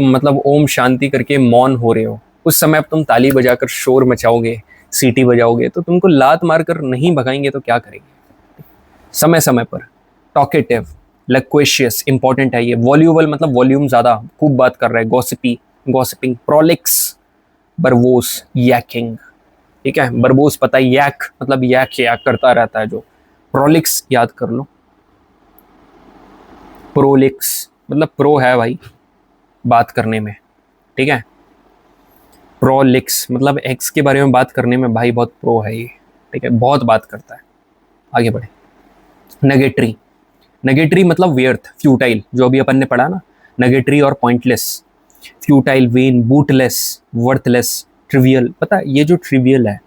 मतलब ओम शांति करके मौन हो रहे हो, उस समय अब तुम ताली बजाकर शोर मचाओगे, सीटी बजाओगे, तो तुमको लात मारकर नहीं भगाएंगे तो क्या करेंगे। समय समय पर। टॉकेटिव, लक्वेशियस, इंपॉर्टेंट है ये। वॉल्यूबल मतलब वॉल्यूम ज्यादा, खूब बात कर रहा है, गॉसिपी, गॉसिपिंग। प्रोलिक्स, बर्बोस, यैकिंग, ठीक है। बर्बोस पता है, यैक मतलब यैक यैक करता रहता है जो, प्रोलिक्स याद कर लो। प्रोलिक्स मतलब प्रो है भाई बात करने में, ठीक है। प्रोलिक्स मतलब एक्स के बारे में बात करने में भाई बहुत प्रो है ये, ठीक है, बहुत बात करता है। आगे बढ़े। नेगेटरी, नेगेटरी मतलब व्यर्थ, फ्यूटाइल, जो अभी अपन ने पढ़ा ना, नेगेटरी और pointless. Futile, vain, bootless, worthless, trivial. पता है ये जो ट्रिवियल है,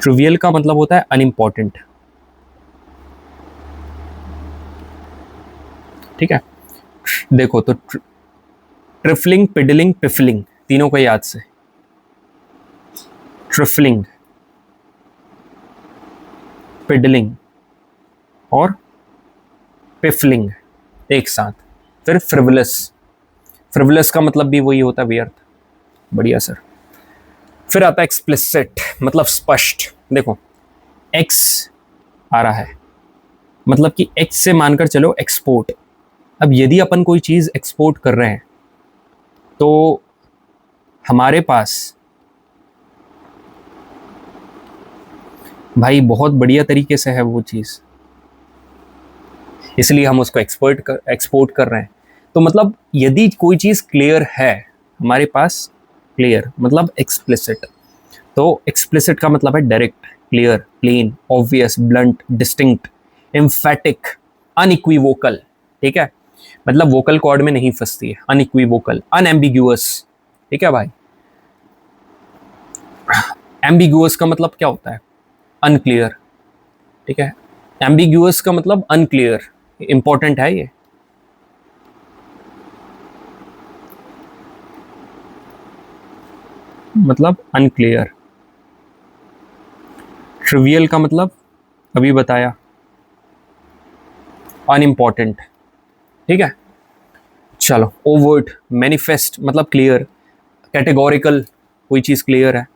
ट्रिवियल का मतलब होता है अनइम्पॉर्टेंट, ठीक है। देखो तो ट्रिफलिंग, पिडलिंग, पिफलिंग, तीनों को याद से। ट्रिफलिंग, पिडलिंग और पिफलिंग एक साथ। फिर फ्रिवलस, फ्रिवलस का मतलब भी वही होता है, व्यर्थ। बढ़िया सर। फिर आता है एक्सप्लिसिट मतलब स्पष्ट। देखो एक्स आ रहा है, मतलब कि एक्स से मानकर चलो एक्सपोर्ट। अब यदि अपन कोई चीज एक्सपोर्ट कर रहे हैं तो हमारे पास भाई बहुत बढ़िया तरीके से है वो चीज, इसलिए हम उसको एक्सपोर्ट कर रहे हैं। तो मतलब यदि कोई चीज क्लियर है, हमारे पास क्लियर मतलब एक्सप्लिसिट। तो एक्सप्लिसिट का मतलब है direct, clear, plain, obvious, blunt, distinct, emphatic, unequivocal. ठीक है, मतलब वोकल कॉर्ड में नहीं फंसती है, अनइक्विवोकल, अनएम्बिग्यूअस। ठीक है भाई, एम्बिग्यूअस का मतलब क्या होता है? अनक्लियर। ठीक है, एम्बिग्यूअस का मतलब अनक्लियर, इंपॉर्टेंट है ये। मतलब अनक्लियर। ट्रिवियल का मतलब अभी बताया, अनइम्पॉर्टेंट। ठीक है, चलो। ओवर्ट, मैनिफेस्ट मतलब क्लियर, कैटेगोरिकल, कोई चीज क्लियर है।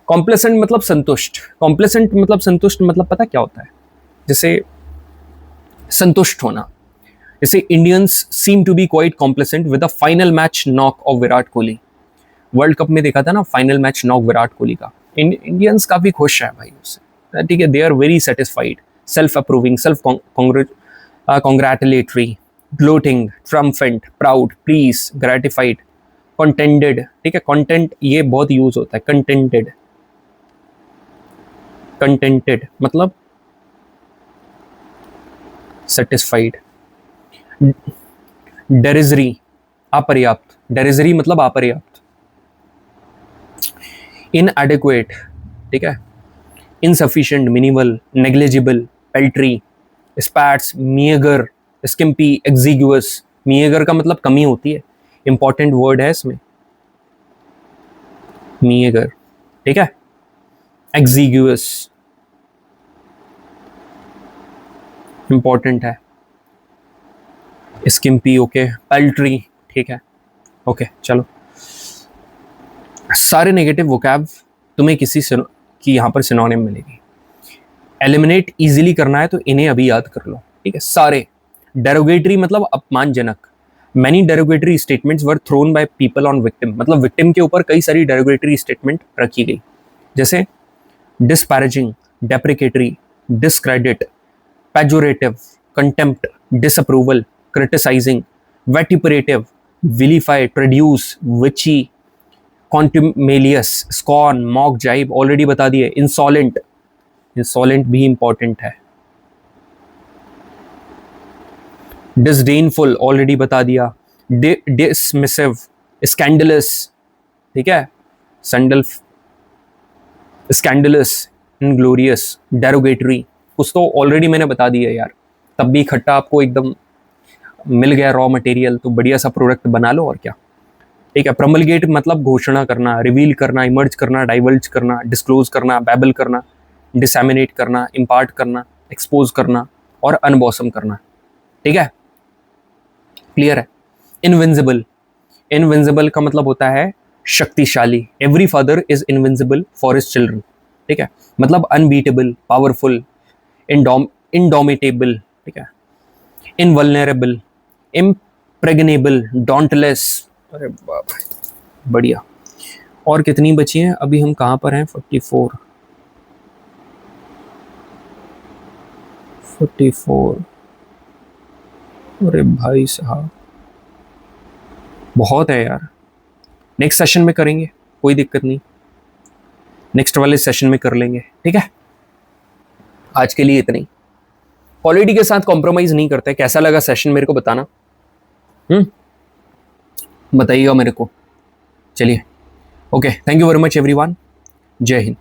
कॉम्प्लेसेंट मतलब संतुष्ट, कॉम्प्लेसेंट मतलब संतुष्ट, मतलब पता क्या होता है? जैसे संतुष्ट होना। जैसे Indians seem to be quite complacent with the final match knock of Virat Kohli. World cup में देखा था ना, final match knock Virat Kohli का, इंडियंस काफी खुश है भाई उससे। ठीक है, they are very satisfied, self approving, self congratulatory, gloating, triumphant, proud, pleased, gratified, contented. ठीक है, कंटेंट ये बहुत यूज होता है, कंटेंटेड। कंटेंटेड मतलब सेटिस्फाइड। डेरिजरी, अपर्याप्त, डेरिजरी मतलब अपर्याप्त। इनएडिक्वेट, ठीक है, इनसफिशिएंट, मिनिमल, नेग्लिजिबल, पेल्ट्री, स्पैट्स, मीगर, स्किम्पी, एग्जीग्यूअस। मीगर का मतलब कमी होती है, इंपॉर्टेंट वर्ड है इसमें, मीगर। ठीक है, एग्जीग्यूअस इंपॉर्टेंट है, स्किम्पी ओके, पेल्ट्री ठीक है ओके। चलो, सारे नेगेटिव वोकैब तुम्हें किसी की यहाँ पर सिनोनिम मिलेगी। एलिमिनेट इजीली करना है तो इन्हें अभी याद कर लो। ठीक है, सारे। डेरोगेटरी मतलब अपमानजनक। Many derogatory statements were thrown by people on victim, मतलब विक्टिम के ऊपर कई सारी डेरोगेटरी स्टेटमेंट रखी गई, जैसे disparaging, deprecatory, discredit, pejorative, contempt, disapproval, criticising, vituperative, vilify, traduce, bitchy, contumelious, scorn, mock, jibe already बता दिए। इंसॉलेंट, इंसॉलेंट भी इंपॉर्टेंट है। डिसडेनफुल ऑलरेडी बता दिया। डिसमिसिव, स्कैंडलस, ठीक है, सैंडल, स्कैंडलस, इनग्लोरियस, डेरोगेटरी, कुछ तो ऑलरेडी मैंने बता दिया यार। तब भी इकट्ठा आपको एकदम मिल गया रॉ मटेरियल, तो बढ़िया सा प्रोडक्ट बना लो और क्या। ठीक है, प्रमलगेट मतलब घोषणा करना, रिवील करना, इमर्ज करना, डाइवल्ज करना, डिस्क्लोज करना, बैबल करना, डिसैमिनेट करना, इम्पार्ट करना, एक्सपोज करना और अनबॉसम करना। ठीक है, क्लियर है। इनविंसिबल, इनविंसिबल का मतलब होता है शक्तिशाली। Every father is invincible for his children. ठीक है, मतलब अनबीटेबल, पावरफुल, इंडोमिटेबल, ठीक है, इनवल्नरेबल, इम्प्रेग्नेबल, डॉन्टलेस। अरे बाप, बढ़िया। और कितनी बची हैं? अभी हम कहाँ पर हैं? 44, 44। अरे भाई साहब, बहुत है यार। नेक्स्ट सेशन में करेंगे, कोई दिक्कत नहीं, नेक्स्ट वाले सेशन में कर लेंगे। ठीक है, आज के लिए इतना ही। क्वालिटी के साथ कॉम्प्रोमाइज नहीं करते। कैसा लगा सेशन मेरे को बताना, बताइएगा मेरे को। चलिए, okay, thank you very much everyone, जय हिंद।